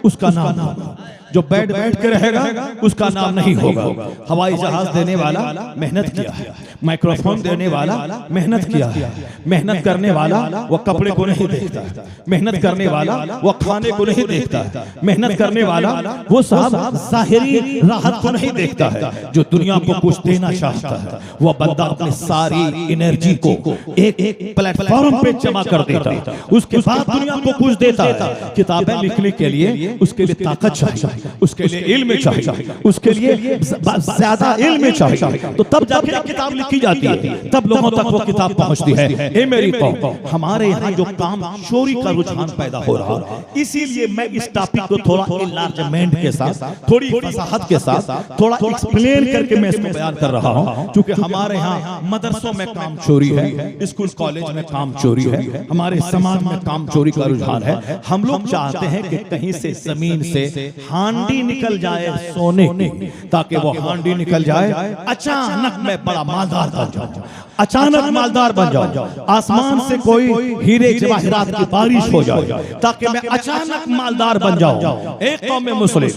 उसका नाम होगा, जो बैठ के रहेगा उसका नाम नहीं होगा। हवाई जहाज देने वाला मेहनत किया है, माइक्रोफोन देने वाला मेहनत किया है। मेहनत करने वाला वो कपड़े को नहीं देखता, मेहनत करने वाला वो खाने को नहीं देखता, मेहनत करने वाला वो साहब जाहिरी राहत को नहीं देखता है। जो दुनिया को कुछ देना चाहता है वो बंदा अपनी सारी एनर्जी को एक प्लेटफॉर्म पे जमा कर देता है, उसके बाद दुनिया को कुछ देता है। किताबें लिखने के लिए उसके लिए ताकत चाहिए, उसके लिए इल्म चाहिए, उसके लिए ज्यादा इल्म चाहिए, तो तब जाके किताब लिखी जाती है, तब लोगों तक वो किताब पहुंचती है। ए मेरी कौम, हमारे यहाँ जो काम चोरी का रुझान पैदा हो रहा है, इसीलिए मैं इस टॉपिक को थोड़ा इनलार्जमेंट के साथ, थोड़ी वजाहत के साथ, थोड़ा एक्सप्लेन करके मैं इसको बयान कर रहा हूँ। क्योंकि हमारे यहाँ मदरसों में काम चोरी है, स्कूल कॉलेज में काम चोरी है, हमारे समाज में काम चोरी का रुझान है। हम लोग चाहते हैं कि कहीं से जमीन से हांडी निकल जाए सोने की, ताकि वो हांडी निकल जाए, अचानक मैं बड़ा मालदार बन जाऊं, अचानक मालदार बन जाऊं, आसमान से कोई हीरे जवाहरात की बारिश हो जाए, ताकि मैं अचानक मालदार बन जाऊं। एक कौम में मुस्लिम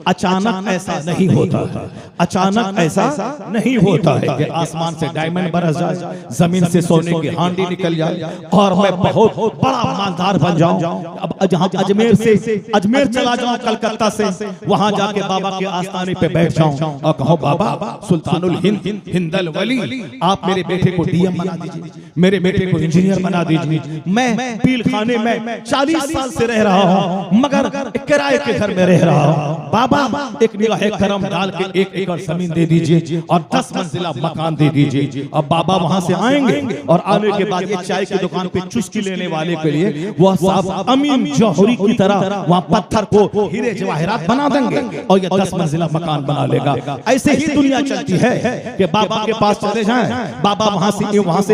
अचानक ऐसा नहीं होता है, अचानक ऐसा नहीं होता है कि आसमान से डायमंड बरस जाए, जमीन से सोने की हांडी निकल जाए और मैं बहुत बड़ा मालदार बन जाऊं। अब जहां अजमेर चला जाऊं कलकत्ता से, वहां जाके बाबा के आस्थाने पे बैठ जाऊं और कहो बाबा सुल्तानुल हिंद हिंदल वली, आप मेरे बेटे बेटे को डीएम बना दीजिए, मेरे बेटे को इंजीनियर बना दीजिए। मैं पील खाने में 40 साल से रह रहा हूं, मगर किराए के घर में रह रहा हूं। बाबा एक निगाह करम डाल के 1 एकड़ जमीन दे दीजिए और 10 मंजिला मकान दे दीजिए। अब बाबा वहां से आएंगे और आने के बाद ये चाय की दुकान पे चुस्की लेने वाले के लिए वह साहब अमीन जौहरी की तरह वहां पत्थर को हीरे जवाहरात बना देंगे और ये 10 मंजिला मकान बना लेगा। ऐसे ही दुनिया चलती है कि बाबा के पास चले जाएं, बाबा वहां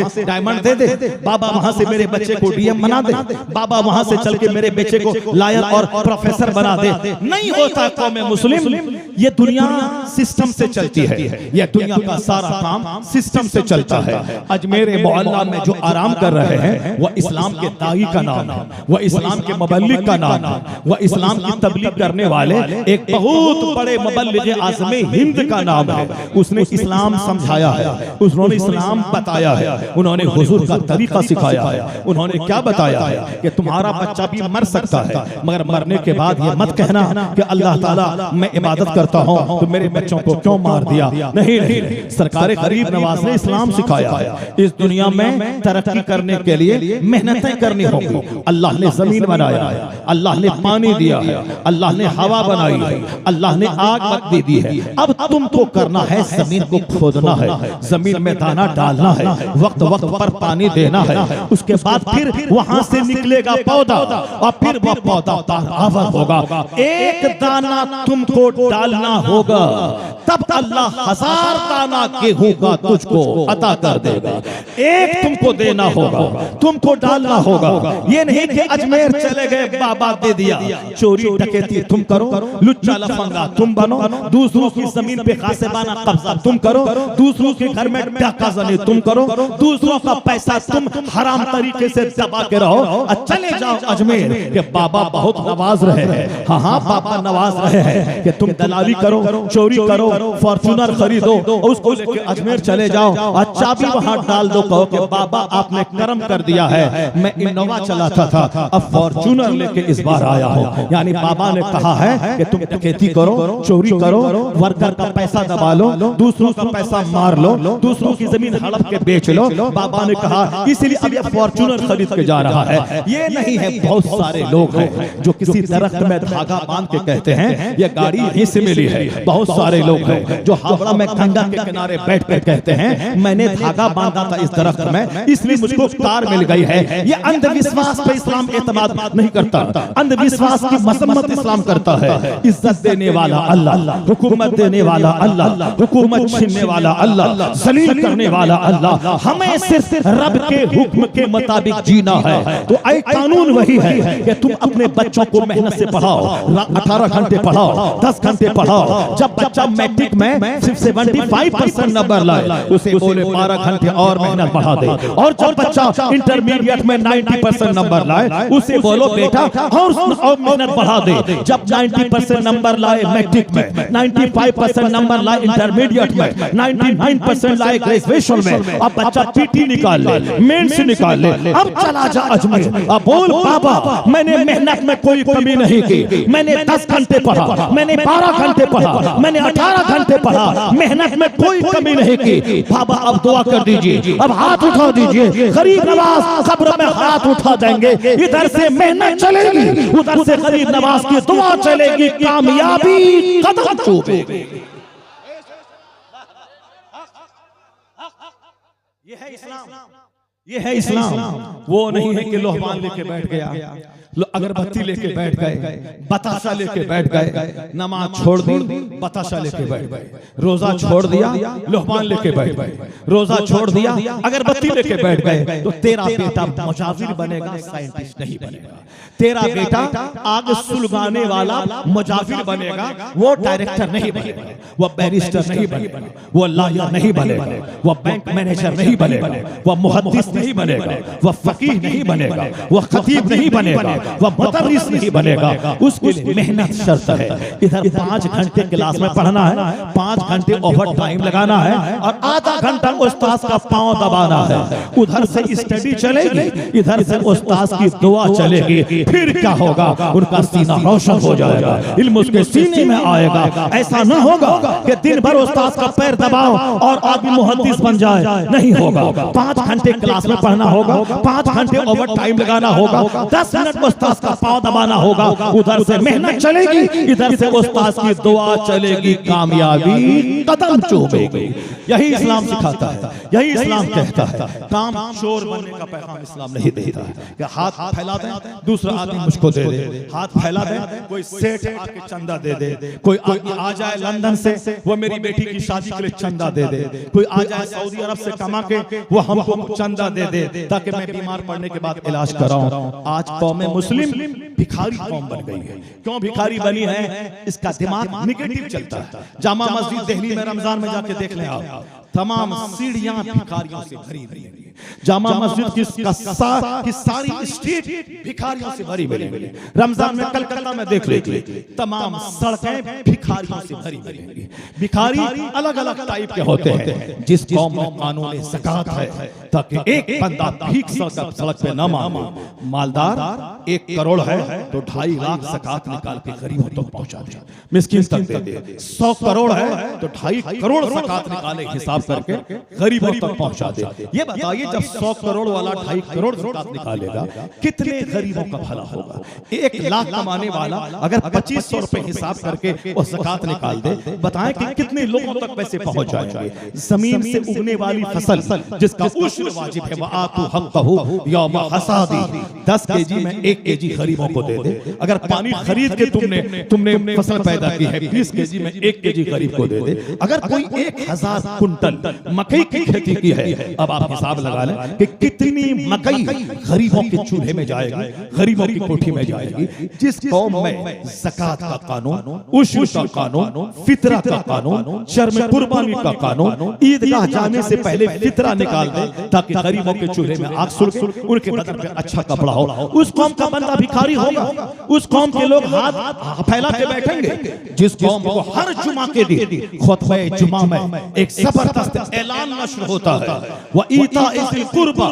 से डायमंड दे दे, बाबा वहां से मेरे बच्चे को डीएम बना दे, बाबा वहां से चल के मेरे बच्चे को लॉयर और प्रोफेसर बना दे। नहीं होता कौम मुस्लिम। ये दुनिया सिस्टम से चलती है, ये दुनिया का सारा काम सिस्टम से चलता है। अजमेर मोहल्ला में जो आराम कर रहे हैं वह इस्लाम के दाई का नाम है, वह इस्लाम के मुबल्लिग का नाम है, वह इस्लाम की तबलीग करने वाले एक बहुत बड़े मुबल्लिग आज़मे हिंद का नाम है। उसने इस्लाम समझाया है, उन्होंने इस्लाम बताया है, उन्होंने हुजूर का तरीका सिखाया है। उन्होंने क्या बताया है कि तुम्हारा बच्चा भी मर सकता है, मगर मरने के बाद ये मत कहना कि अल्लाह ताला मैं इबादत करता हूं तो मेरे बच्चों को क्यों मार दिया। नहीं नहीं, सरकार गरीब नवाज ने इस्लाम सिखाया है। इस दुनिया में तरक्की करने के लिए मेहनतें करनी होगी। अल्लाह ने जमीन बनाया है, अल्लाह ने पानी दिया है, अल्लाह ने हवा बनाई है, अल्लाह ने आग बत्ती दी है। अब तुमको करना है जमीन को खोदना है, जमीन में दाना डालना है, वक्त वक्त पर पानी देना है। उसके बाद फिर वहां से निकलेगा पौधा और फिर वह पौधा बारावर होगा। एक दाना तुमको डालना होगा, तब अल्लाह 1000 दाना गेहूं का तुझको अता कर देगा। एक तुमको देना होगा, तुमको डालना होगा। ये नहीं कि अजमेर चले गए बाबा दे दिया। चोरी डकैती तुम करो, लुच्चा लफंगा तुम बनो, दूसरों की जमीन पे गासिबाना कब्जा तुम करो, दूसरों के घर में डाका जनी तुम करो, दूसरों का पैसा तुम हराम तरीके से दबा के रहो और चले जाओ अजमेर के बाबा बहुत नवाज रहे हैं। हाँ हाँ, बाबा नवाज रहे हैं कि तुम दलाली करो, चोरी करो, फॉर्च्यूनर खरीदो और उसको लेके अजमेर चले जाओ और चाबी वहां डाल दो, कहो कि बाबा आपने करम कर दिया है, मैं इनोवा चलाता था अब फॉर्च्यूनर लेके इस बार आया हूं। यानी बाबा ने कहा है कि तुम डकैती करो, चोरी करो, वर्कर का पैसा दबा लो, दूसरों का पैसा मार लो, दूसरों की जमीन हड़प के बेच लो। बाबा ने कहा इसलिए अब ये फॉर्च्यूनर खरीद के जा रहा है। ये नहीं है, बहुत सारे लोग हैं जो किसी दरख्त में धागा बांध के कहते हैं ये गाड़ी यहीं से मिली है। बहुत सारे लोग हैं जो हावड़ा में गंगा के किनारे बैठ कर कहते हैं मैंने धागा बांधा था इस दरख्त में इसलिए मुझको कार मिल गई है। ये अंधविश्वास पे इस्लाम एतमाद नहीं करता, अंधविश्वास की मजम्मत इस्लाम करता है। इज्जत देने वाला अल्लाह, हुकूमत देने वाला अल्लाह, हुकूमत छीनने वाला अल्लाह, जलील करने वाला अल्लाह। हमें सिर्फ रब के हुक्म के मुताबिक जीना है। तो ऐ कानून वही है कि तुम अपने बच्चों को मेहनत से पढ़ाओ, 18 घंटे पढ़ाओ, 10 घंटे पढ़ाओ। जब बच्चा मैट्रिक में सिर्फ 75% नंबर लाए उसे बोले 12 घंटे और मेहनत बढ़ा दे। और जब बच्चा इंटरमीडिएट में 90% नंबर लाए उसे बोलो बेटा और मेहनत बढ़ा दे। जब 90% नंबर लाए मैट्रिक में, 95% नंबर लाए इंटरमीडिएट में, 99% लाए ग्रेजुएशन में, अब बच्चा पीटी निकाल ले, मेंस निकाल ले, अब चला जा अजमेर। अब बोल बाबा मैंने मेहनत में कोई कमी नहीं की, मैंने 10 घंटे पढ़ा, मैंने 12 घंटे पढ़ा, मैंने 18 घंटे पढ़ा, मेहनत में कोई कमी नहीं की। बाबा अब दुआ कर दीजिए, अब हाथ उठा दीजिए। गरीब नवाज कब्र में हाथ उठा देंगे, इधर से मेहनत चलेगी, उधर से गरीब नवाज की दुआ चलेगी, कामयाबी कदम चूमेगी। ये है इस्लाम, ये है इस्लाम। वो नहीं है कि लोहबान लेके बैठ गया, अगरबत्ती लेके बैठ गए, बताशा लेके बैठ गए, नमाज छोड़ दी, बताशा लेके बैठ गए, रोजा छोड़ दिया, लोहबान लेके बैठ गए, रोजा छोड़ दिया, अगरबत्ती लेके बैठ गए। तो तेरा बेटा मुजाविर बनेगा, साइंटिस्ट नहीं बनेगा। तेरा बेटा आग सुलगाने वाला मुजाविर बनेगा, वो डायरेक्टर नहीं बनेगा, वो बैरिस्टर नहीं बनेगा, वो लॉयर नहीं बनेगा, वो बैंक मैनेजर नहीं बनेगा, वो मुहद्दिस नहीं बनेगा, वो फकीह नहीं बनेगा, वो खतीब नहीं बनेगा, वह मुदर्रिस नहीं बनेगा, उसके लिए मेहनत शर्त है। इधर 5 घंटे क्लास में पढ़ना है, 5 घंटे ओवर टाइम लगाना है और आधा घंटा उस्ताद का पांव दबाना है। उधर से स्टडी चलेगी, इधर से उस्ताद की दुआ चलेगी। फिर क्या होगा, उनका सीना रोशन हो जाएगा, इल्म उसके सीने में आएगा। ऐसा न होगा कि दिन भर उस्ताद का पैर दबाओ और आदमी मुहद्दिस बन जाए, नहीं होगा। 5 घंटे क्लास में पढ़ना होगा, 5 घंटे ओवर टाइम लगाना होगा, 10 मिनट उस्ताद का पांव दबाना होगा। उधर से मेहनत चलेगी, इधर से उस्ताद की दुआ चलेगी, कामयाबी कदम चूमेगी। यही इस्लाम सिखाता है, यही इस्लाम कहता है। काम चोर बनने का पैगाम इस्लाम नहीं देता है कि हाथ फैला दे, दूसरा आदमी मुझको दे दे, हाथ फैला दे, कोई सेठ आके चंदा दे दे, कोई आ जाए लंदन से वो मेरी बेटी की शादी के लिए चंदा दे दे, कोई आ जाए सऊदी अरब से कमा के वो हमको चंदा दे दे ताकि मैं बीमार पड़ने के बाद इलाज कराऊं। आज कौम मुस्लिम भिखारी कौम बन गई है। क्यों भिखारी बनी है? इसका दिमाग निगेटिव चलता है। जामा मस्जिद दिल्ली में रमजान में जाके देख लें आप, तमाम सीढ़ियां भिखारियों से भरी मिलेंगी। जामा मस्जिद की सारी स्ट्रीट भिखारियों से भरी मिलेंगी। रमजान में कलकत्ता में देख लीजिए, तमाम सड़कें भिखारियों से भरी मिलेंगी। भिखारी अलग अलग टाइप के होते हैं। जिस कौम में कानून ज़कात है ताकि एक बंदा भीख सड़क पे न मांगे, मालदार 1 करोड़ है तो 2.5 लाख ज़कात निकाल के गरीबों तक पहुंचा दे, मिस्कीन तक दे दे। 100 करोड़ है तो 2.5 करोड़ ज़कात निकाले, हिसाब करके गरीबों तक पहुंचा दे। ये बताइए जब 100 करोड़ वाला 2.5 करोड़ ज़कात निकालेगा, कितने गरीबों का भला होगा? 1 लाख कमाने वाला अगर 2500 रुपए हिसाब करके वो ज़कात निकाल दे, बताएं कि कितने लोगों तक पैसे पहुंच जाएंगे। जमीन से उगने वाली फसल जिसका उश्र वाजिब है, वह आतू हक़्क़हू यौम हसादी, 10 केजी में 1 केजी गरीबों को दे दे। अगर पानी खरीद के तुमने फसल पैदा की है, 20 केजी में 1 केजी गरीब को दे दे। अगर कोई 1000 कुंटल मकई की खेती की है, अब आप हिसाब लगा लें कि कितनी मकई गरीबों के चूल्हे में जाएगी, गरीबों की कोठी में जाएगी। जिस कौम में ज़कात का कानून, उश्र का कानून, फितरा का कानून, शर्म कुर्बानी का कानून, ईदगाह जाने से पहले फितरा निकाल दे ताकि गरीबों के चूल्हे में आग सुलगे, उनके बदन पे अच्छा कपड़ा हो, उस कौम का बंदा भिखारी होगा। उस कौम के लोग हाथ फैला के बैठेंगे। जिस कौम को हर जुमा के दिन खुतबे जुमा में एक जबरदस्त ऐलान नश्र होता है, व ईताइल कुर्बा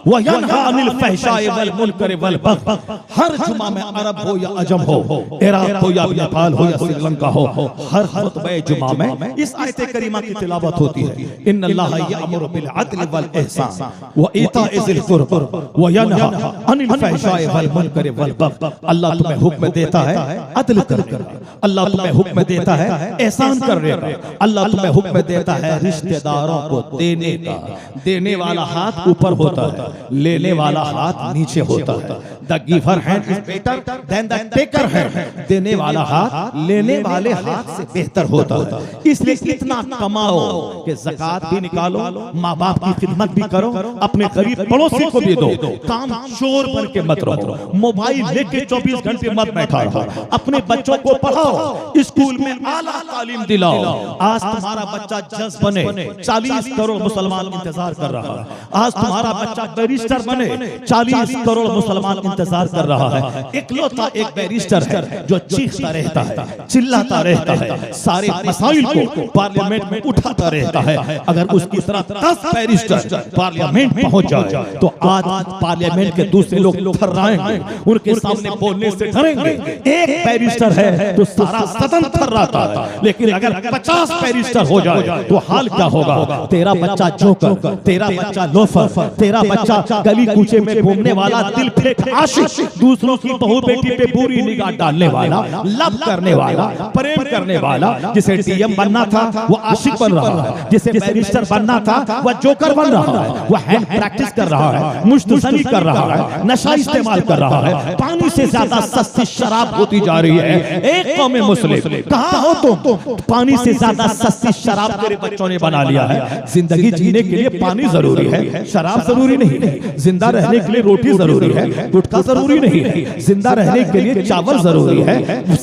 व यनहा अनिल फहशाए वल मुनकर वल बग़य। हर जुमा में अरब हो या अजम हो, इराक हो या नेपाल हो या श्रीलंका हो, हर खुतबे जुमा में इस आयत करीमा की तिलावत होती है। इन्नल्लाह यअमुरु बिल अदल वल इहसान व ईताइल कुर्बा व यनहा अनिल फहशाए वल मुनकर वल बग़य। अल्लाह तुम्हें हुक्म देता है अदल करने का, अल्लाह तुम्हें हुक्म देता है एहसान करने का, अल्लाह तुम्हें हुक्म देता है रिश्तेदारों को देने का। देने वाला हाथ ऊपर होता है, लेने वाला हाथ नीचे होता है। The giver hand is better than the taker hand. देने वाला हाथ लेने वाले हाथ से बेहतर होता है। इसलिए इतना कमाओ कि ज़कात भी निकालो, माँ बाप की खिदमत भी करो, अपने गरीब पड़ोसी को भी दो। काम चोर बन के मत रहो, मोबाइल लेके 24 घंटे मत बैठा रहो। अपने बच्चों को पढ़ाओ, स्कूल में आला तालीम दिलाओ। आज तुम्हारा बच्चा जज बने, 40 करोड़ मुसलमान इंतजार कर रहा है। आज तुम्हारा बच्चा बैरिस्टर बने, 40 करोड़ मुसलमान इंतजार कर रहा है। इकलौता एक बैरिस्टर है जो चीखता रहता है, चिल्लाता रहता है, सारे मसाइल को पार्लियामेंट में उठाता रहता है। अगर उसकी तरह 10 बैरिस्टर पार्लियामेंट पहुंच जाए तो आज पार्लियामेंट के दूसरे लोग थर्राएंगे, उनके सामने बोलने से डरेंगे। एक बैरिस्टर है तो सारा सदन थर्राता है, लेकिन अगर 50 बैरिस्टर हो जाए तो हाल क्या होगा? तेरा बच्चा जोकर, तेरा बच्चा लोफर, तेरा बच्चा गली कूचे में घूमने वाला, दिल फेंक आशिक, दूसरों की बहू बेटी पे बुरी निगाह डालने वाला, लव करने वाला, प्रेम करने वाला। जिसे डीएम बनना था वो आशिक बन रहा है, जिसे बैरिस्टर बनना था वह जोकर बन रहा है, वह हैंड प्रैक्टिस कर रहा है, मुश्तसनी कर रहा है, नशा इस्तेमाल कर रहा है। पानी से ज्यादा सस्ती शराब होती जा रही है। एक कौम मुस्लिम, कहाँ हो तुम? पानी से ज्यादा सस्ती शराब तेरे बच्चों ने बनाई लिया है। जिंदगी जीने के लिए पानी जरूरी है, शराब जरूरी नहीं है। जिंदा रहने के लिए रोटी जरूरी है, गुटखा जरूरी नहीं है। जिंदा रहने के लिए चावल जरूरी है,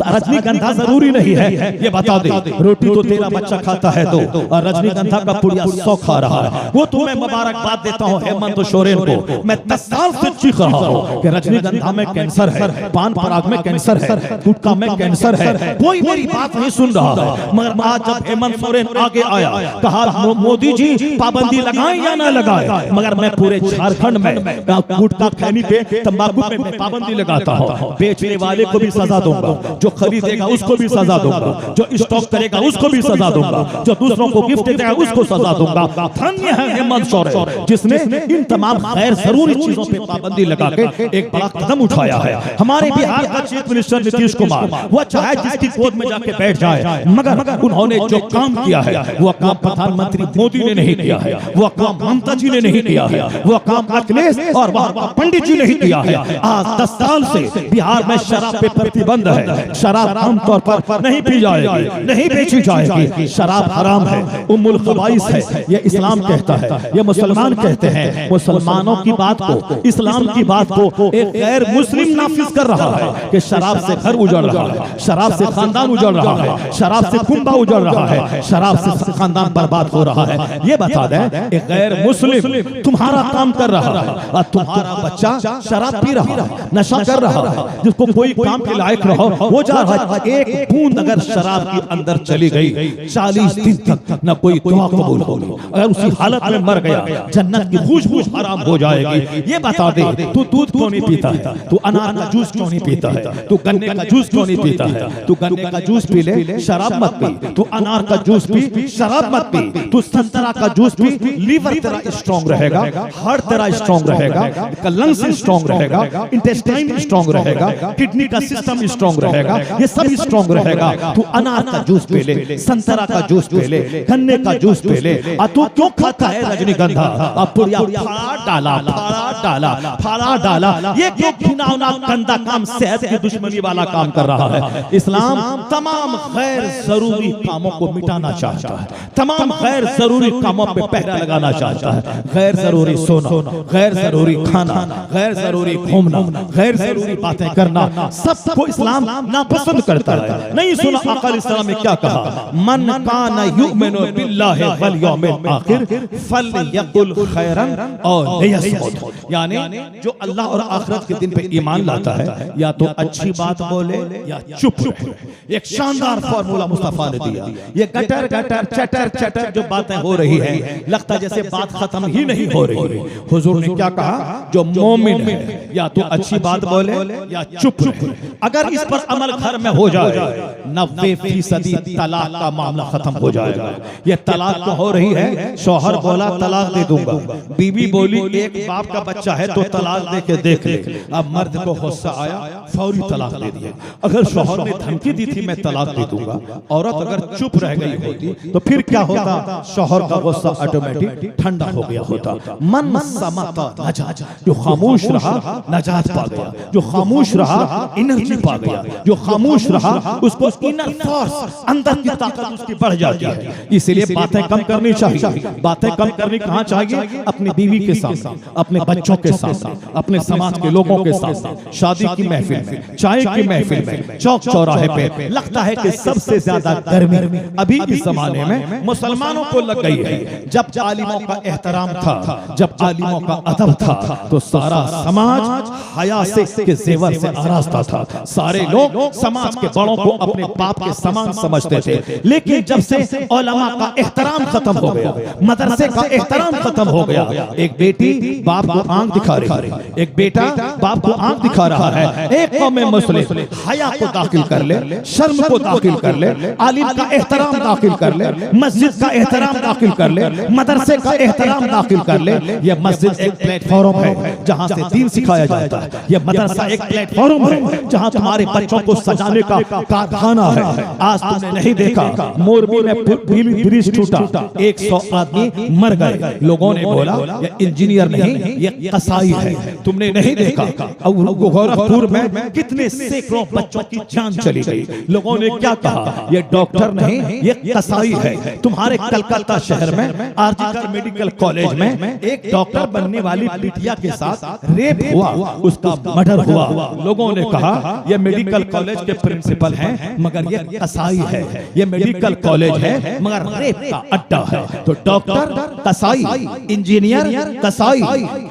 रजनीगंधा जरूरी नहीं है। ये बता दे, रोटी तो तेरा बच्चा खाता है तो, और रजनीगंधा का पुड़िया 100 खा रहा है। वो तुम्हें मुबारकबाद देता हूँ हेमंत सोरेन को। मैं 10 साल से चीख रहा हूँ कि रजनीगंधा में कैंसर है, पान पराग में कैंसर है, गुटखा में कैंसर है। कोई मेरी बात नहीं सुन रहा है। मगर आज जब हेमंत सोरेन आगे आया, कहा मोदी जी पाबंदी लगाएं या ना लगाएं, मगर मैं पूरे झारखंड में गुटखा खैनी पे, तंबाकू पे मैं पाबंदी लगाता हूँ। बेचने वाले को भी सजा दूंगा, जो खरीदेगा उसको भी सजा दूंगा, जो स्टॉक करेगा उसको भी सजा दूंगा, जो दूसरों को गिफ्ट देगा उसको सजा दूंगा। धन्य है हेमंत सोरेन जिसने इन तमाम गैर जरूरी चीजों पे पाबंदी लगा के एक बड़ा कदम उठाया है। हमारे बिहार का चीफ मिनिस्टर नीतीश कुमार, वो चाहे जिसकी गोद में जाके बैठ जाए, मगर उन्होंने जो काम किया है वो काम प्रधानमंत्री मोदी ने नहीं किया है, वो काम ममता जी ने नहीं किया है, वो काम अखिलेश और पंडित जी नहीं किया है। आज 10 साल से बिहार में शराब पे प्रतिबंध है। शराब आमतौर पर नहीं पी जाएगी, नहीं बेची जाएगी। शराब हराम है, उम्मुल खबाइस है, ये इस्लाम कहता है, ये मुसलमान कहते हैं। मुसलमानों की बात को, इस्लाम की बात को एक गैर मुस्लिम नाफिज कर रहा है कि शराब से घर उजड़ रहा है, शराब से खानदान उजड़ रहा है, शराब से कुंबा उजड़ रहा है, शराब से खानदान बर्बाद हो रहा है। ये बता दें, एक गैर मुस्लिम तुम्हारा काम कर रहा है और तुम्हारा बच्चा शराब पी रहा है, नशा कर रहा है, जिसको कोई काम के लायक रहो वो जा रहा है। एक बूंद अगर शराब के अंदर चली गई, 40 दिन तक न कोई दुआ कबूल होगी। अगर उसी हालत में मर गया, जन्नत की खुशबू हराम हो जाएगी। ये बता दे, तू दूध क्यों नहीं पीता है, तू अनार का जूस क्यों नहीं पीता है, तू गन्ने का जूस क्यों नहीं पीता है? तू गन्ने का जूस पी ले, शराब मत पी। तू अनार का जूस पी, शराब मत पी। तू संतरा का जूस पी, लीवर तेरा स्ट्रांग रहेगा, हार्ट तेरा स्ट्रांग रहेगा, लंग्स स्ट्रांग रहेगा, इंटेस्टाइन स्ट्रांग रहेगा, किडनी का सिस्टम स्ट्रांग रहेगा, ये सब स्ट्रांग रहेगा। तू अनार का जूस पी ले, संतरा का जूस पी ले, गन्ने का जूस पी ले। और तू क्यों खाता है रजनीगंधा? अब पुड़िया फाड़ा डाला, फाड़ा डाला, फाड़ा डाला। ये क्यों घिनौना गंदा काम, सेहत की दुश्मनी वाला काम कर रहा है? इस्लाम तमाम गैर जरूरी कामों को मिटाना चाहता है, तमाम गैर जरूरी कामों पे पहरा लगाना चाहता है। गैर जरूरी सोना, गैर जरूरी खाना, गैर जरूरी घूमना, गैर जरूरी बातें करना, सबको इस्लाम नापसंद करता है। नहीं सुना आका इस्लाम ने क्या कहा? मन काना युमिनु बिल्लाहि वल यौमिल आखिर फलयकुल खैरन और लियस्मुत। यानी जो अल्लाह और आखिरत के दिन पे ईमान लाता है, या तो अच्छी बात बोले या चुप रहे। एक शानदार फार्मूला मुस्तफा ने दिया। ये गटर गटर चटर चटर जो बातें हो रही है, लगता जैसे बात खत्म ही नहीं हो रही है। हुजूर ने क्या कहा? जो मोमिन है या तो अच्छी बात बोले या चुप रहे। अगर इस पर अमल घर में हो जाए, 90% तलाक का मामला खत्म हो जाएगा। ये तलाक तो हो रही है, शौहर बोला तलाक दे दूंगा, बीवी बोली एक बाप का बच्चा है तो तलाक दे के देख ले। अब मर्द को गुस्सा आया, फौरी तलाक दे दिया। अगर शौहर ने धमकी दी थी मैं तलाक दे दूंगा, औरत अगर चुप रह गई होती तो फिर क्या होता? शौहर का गुस्सा ऑटोमेटिक ठंडा हो गया होता। मन समता नजात, जो खामोश रहा नजात पा गया, जो खामोश रहा एनर्जी पा गया, जो खामोश रहा उसको इनर फोर्स, अंदर की ताकत उसकी बढ़ जाती है। इसलिए बातें कम करनी चाहिए। बातें कम करनी कहाँ चाहिए? अपनी बीवी के साथ, अपने बच्चों के साथ, अपने समाज के लोगों के साथ, शादी की महफिल में, चाय की महफिल में, चौक चौराहे पे। लगता है कि सबसे ज्यादा गर्मी अभी इस जमाने में मुसलमानों को लग गई है। जब आलिमों का एहतराम था, जब आलिमों का अदब था, तो सारा समाज हया से के जेवर से आरास्ता था। सारे लोग समाज के बड़ों को अपने बाप के समान समझते थे। लेकिन जब से उलमा का एहतराम खत्म हो गया, मदरसे का एहतराम खत्म हो गया, एक बेटी बाप को आंख दिखा रही है, एक बेटा बाप को आंख दिखा रहा है। एक कौम मुस्लिम हया को दाखिल कर ले, शर्म को दाखिल कर ले, आलिम का एहतराम दाखिल कर ले, मस्जिद का एहतराम दाखिल कर ले, मदरसे का एहतराम दाखिल कर ले। यह मस्जिद एक प्लेटफॉर्म है जहां से दीन सिखाया जाता है। यह मदरसा एक प्लेटफॉर्म है जहां तुम्हारे बच्चों को सजाने का कारखाना है। आज तुमने नहीं देखा, मोरबी में ब्रिज टूटा, 100 आदमी मर गए। लोगों ने बोला ये इंजीनियर नहीं, ये कसाई है। तुमने नहीं देखा और गोरखपुर में कितने सैकड़ों बच्चों की जान चली गई। लोगों ने क्या कहा, ये डॉक्टर नहीं ये कसाई है। तुम्हारे कलकत्ता शहर में आरजीकर मेडिकल कॉलेज में एक डॉक्टर बनने वाली बिटिया के साथ रेप हुआ, उसका मर्डर हुआ। लोगों ने कहा ये मेडिकल कॉलेज के प्रिंसिपल हैं मगर ये कसाई है, ये मेडिकल कॉलेज है मगर रेप का अड्डा है। तो डॉक्टर कसाई, इंजीनियर कसाई,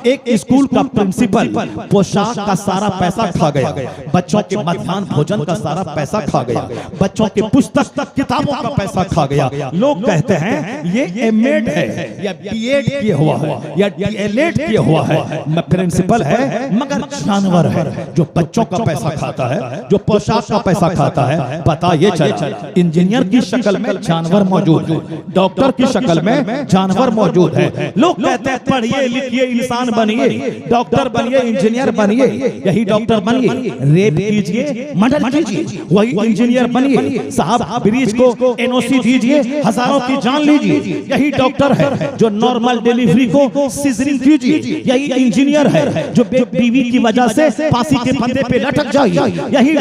एक स्कूल का प्रिंसिपल पोशाक का सारा पैसा खा गया, बच्चों के मध्याह्न भोजन का सारा पैसा खा गया, बच्चों के पुस्तक किताबों का पैसा खा गया। लोग कहते हैं ये एमएड है या बीएड किया हुआ है या डीएलएड किया हुआ है, प्रिंसिपल है मगर जानवर है जो बच्चों का पैसा खाता है, जो पोशाक का पैसा खाता है। पता ये चला इंजीनियर की शक्ल में जानवर मौजूद है, डॉक्टर की शक्ल में जानवर मौजूद है। लोग कहते हैं पढ़िए लिखिए इंसान बनिए, डॉक्टर बनिए, इंजीनियर बनिए, यही डॉक्टर बनिए, रेप कीजिए, मर्डर कीजिए, वही इंजीनियर बनिए, साहब ब्रिज को एनओसी दीजिए, हजारों की जान लीजिए, यही डॉक्टर है। जो नॉर्मल डिलीवरी को सीजरिंग कीजिए, यही इंजीनियर है। जो बीवी की वजह से फांसी के फंदे पे लटक जाइए,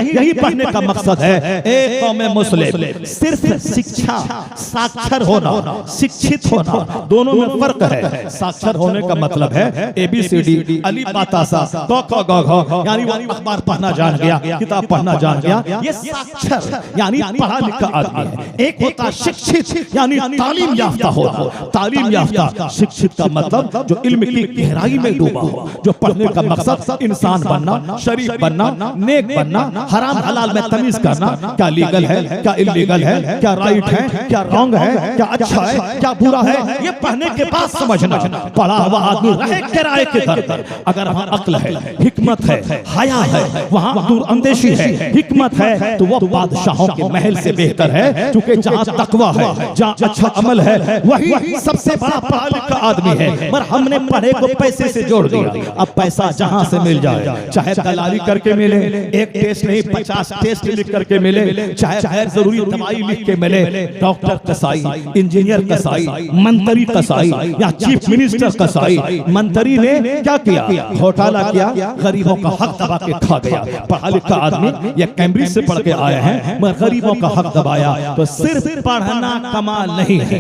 यही पढ़ने का मकसद है। एक कौम मुस्लिम सिर्फ शिक्षा, साक्षर होना, शिक्षित होना, दोनों में फर्क है। साक्षर होने का मतलब है ABCD अली बातासा क ख ग घ, यानी वो अखबार पढ़ना जान गया, किताब पढ़ना जान गया, ये साक्षर यानी पढ़ा लिखा आदमी है। एक होता शिक्षित यानी तालीम याफ्ता होता। तालीम याफ्ता शिक्षित का मतलब जो इल्म की गहराई में डूबा हो, जो पढ़ने का मकसद इंसान बनना, शरीफ बनना, नेक बनना, हराम हलाल में तमीज करना, क्या लीगल है, क्या इल्लीगल है, क्या राइट है, क्या रॉन्ग है, क्या अच्छा है, क्या बुरा है, ये पढ़ने के बाद समझना। पढ़ा हुआ आदमी रहे किराए के घर पर, अगर वहाँ अक्ल है, हिकमत है, हया है, वहाँ दूरअंदेशी है, हिकमत है, तो वो बादशाहों के महल से बेहतर है। क्योंकि जहाँ तकवा है, जहाँ अच्छा अमल है, वही सबसे बड़ा पढ़ा लिखा आदमी है। मगर हमने पढ़े को पैसे से जोड़ दिया। अब पैसा जहाँ से मिल जाए, चाहे दलाली करके मिले, एक टेस्ट नहीं 50 टेस्ट लिख करके मिले, चाहे गैर जरूरी दवाई लिख के मिले, डॉक्टर कसाई, इंजीनियर कसाई, मंत्री कसाई या चीफ मिनिस्टर कसाई। मंत्री ने क्या किया, घोटाला किया, गरीबों का हक दबा के खा गया। पढ़ा लिखा आदमी, ये कैम्ब्रिज से पढ़ के आए हैं, मगर गरीबों का हक दबाया। तो सिर्फ पढ़ना कमाल नहीं है,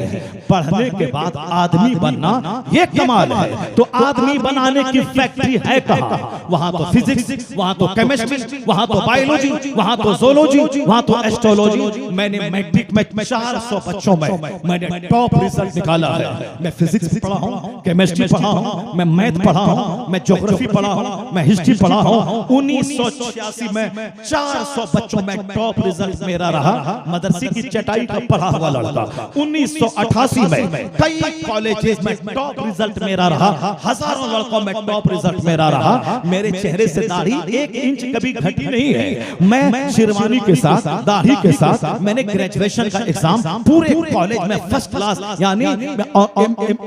पढ़ने के बाद आदमी बनना ये कमाल है। तो आदमी बनाने की फैक्ट्री है कहाँ? वहां तो फिजिक्स, वहां तो केमिस्ट्री, वहां तो बायोलॉजी, वहां तो जोलॉजी, वहां तो एस्ट्रोलॉजी। मैंने मैट्रिक में 400 बच्चों में मैंने टॉप रिजल्ट निकाला है। मैं फिजिक्स पढ़ा हूँ, केमिस्ट्री पढ़ा हूँ, मैं मैथ पढ़ा हूँ, मैं ज्योग्राफी पढ़ा हूँ, मैं हिस्ट्री पढ़ा हूँ। 1986 में 400 बच्चों में टॉप रिजल्ट मेरा रहा। मदरसे की चटाई का पढ़ा हुआ लड़का। 1988 में कई कॉलेजेस में टॉप रिजल्ट मेरा रहा, हजारों लड़कों में टॉप रिजल्ट मेरा रहा। मेरे चेहरे से दाढ़ी 1 इंच कभी घटी नहीं है। मैं शेरवानी के साथ, दाढ़ी के साथ मैंने ग्रेजुएशन का एग्जाम पूरे कॉलेज में फर्स्ट क्लास, यानी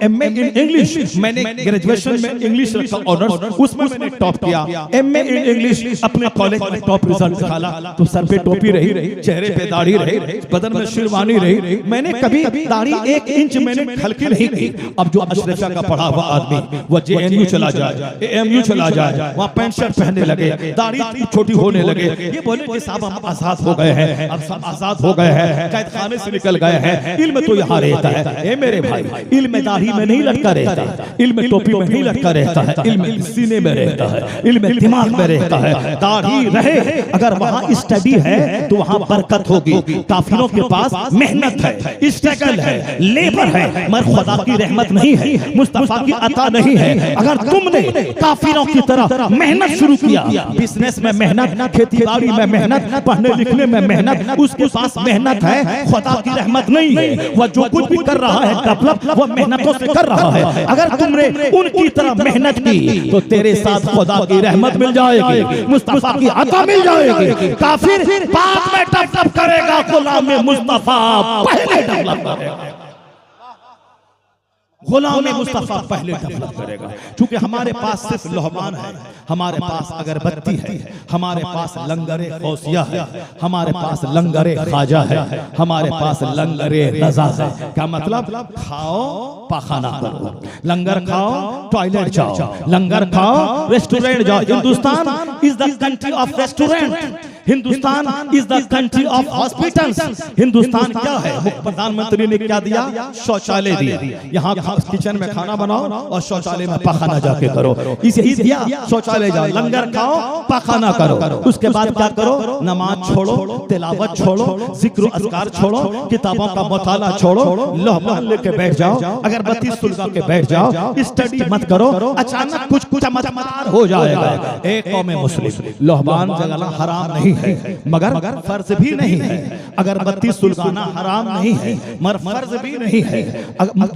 एमए इन इंग्लिश, मैंने ग्रेजुएशन में इंग्लिश रखा ऑनर्स, उसमें मैंने टॉप किया। एमए इन इंग्लिश अपने कॉलेज में टॉप रिजल्ट निकाला। तो सर पे टोपी रही, चेहरे पे दाढ़ी रही, बदन में शेरवानी रही। मैंने कभी दाढ़ी 1 इंच मैंने हल्की नहीं की। अब जो अशरफिया का पढ़ा हुआ आदमी वो JNU चला जाए, AMU चला जाए, वहाँ पैंट शर्ट पहनने लगे, दाढ़ी छोटी होने लगे, ये बोले कि साहब हम आजाद हो गए हैं, अब सब आजाद हो गए हैं, कैद खाने से निकल गए हैं। इल्म तो यहाँ रहता है। ए मेरे भाई, इल्म दाढ़ी में नहीं लटका रहता, इल्म टोपी में नहीं लटका रहता है, इल्म सीने में रहता है, इल्म दिमाग में रहता है। दाढ़ी रहे, अगर वहाँ स्टडी है तो वहाँ बरकत होगी। काफिरों के पास मेहनत है, स्ट्रगल है, लेबर है, मगर खुदा की रहमत नहीं है, मुस्तफा की अता नहीं है। अगर तुमने काफिरों की तरह मेहनत शुरू किया, बिजनेस में मेहनत, खेती बाड़ी में मेहनत, पढ़ने लिखने में मेहनत, उसके पास मेहनत है, खुदा की रहमत नहीं है। वह जो कुछ भी कर रहा है डेवलप, वो मेहनतों से कर रहा है। अगर तुमने उनकी तरह मेहनत की तो तेरे साथ खुदा की रहमत मिल जाएगी, मुस्तफा की अता मिल जाएगी। काफिर बाद में डेवलप करेगा, गुलाम मुस्तफा पहले डेवलप करेगा। गुलाम मुस्तफा पहले डेवलप करेगा। क्योंकि हमारे पास सिर्फ लोहमान है, हमारे पास अगरबत्ती है, हमारे पास लंगरे गौसिया है, हमारे पास लंगरे ख्वाजा है, हमारे पास लंगरे रजा है। क्या मतलब? खाओ पाखाना करो, लंगर खाओ टॉयलेट जाओ, लंगर खाओ रेस्टोरेंट जाओ। Hindustan is the country of restaurant, Hindustan is the country of hospitals. Hindustan क्या है? प्रधानमंत्री ने क्या दिया? शौचालय दिया। यहाँ किचन में खाना बनाओ और शौचालय में पाखाना जाके करो, इसे ही दिया। शौचालय जाओ, लंगर खाओ, पाखाना करो। उसके बाद क्या करो? नमाज छोड़ो, तिलावत छोड़ो, जिक्र अस्कार छोड़ो, किताबों का मुताला छोड़ो, लोहमान लेके बैठ जाओ, अगरबत्ती सुलगा के बैठ जाओ, स्टडी मत करो। अचानक कुछ चमत्कार हो जाएगा। एक कौम मुस्लिम लोहमान जलाना हराम नहीं है, मगर फर्ज भी नहीं है। अगरबत्ती सुलगाना हराम नहीं है, मगर फर्ज भी नहीं है।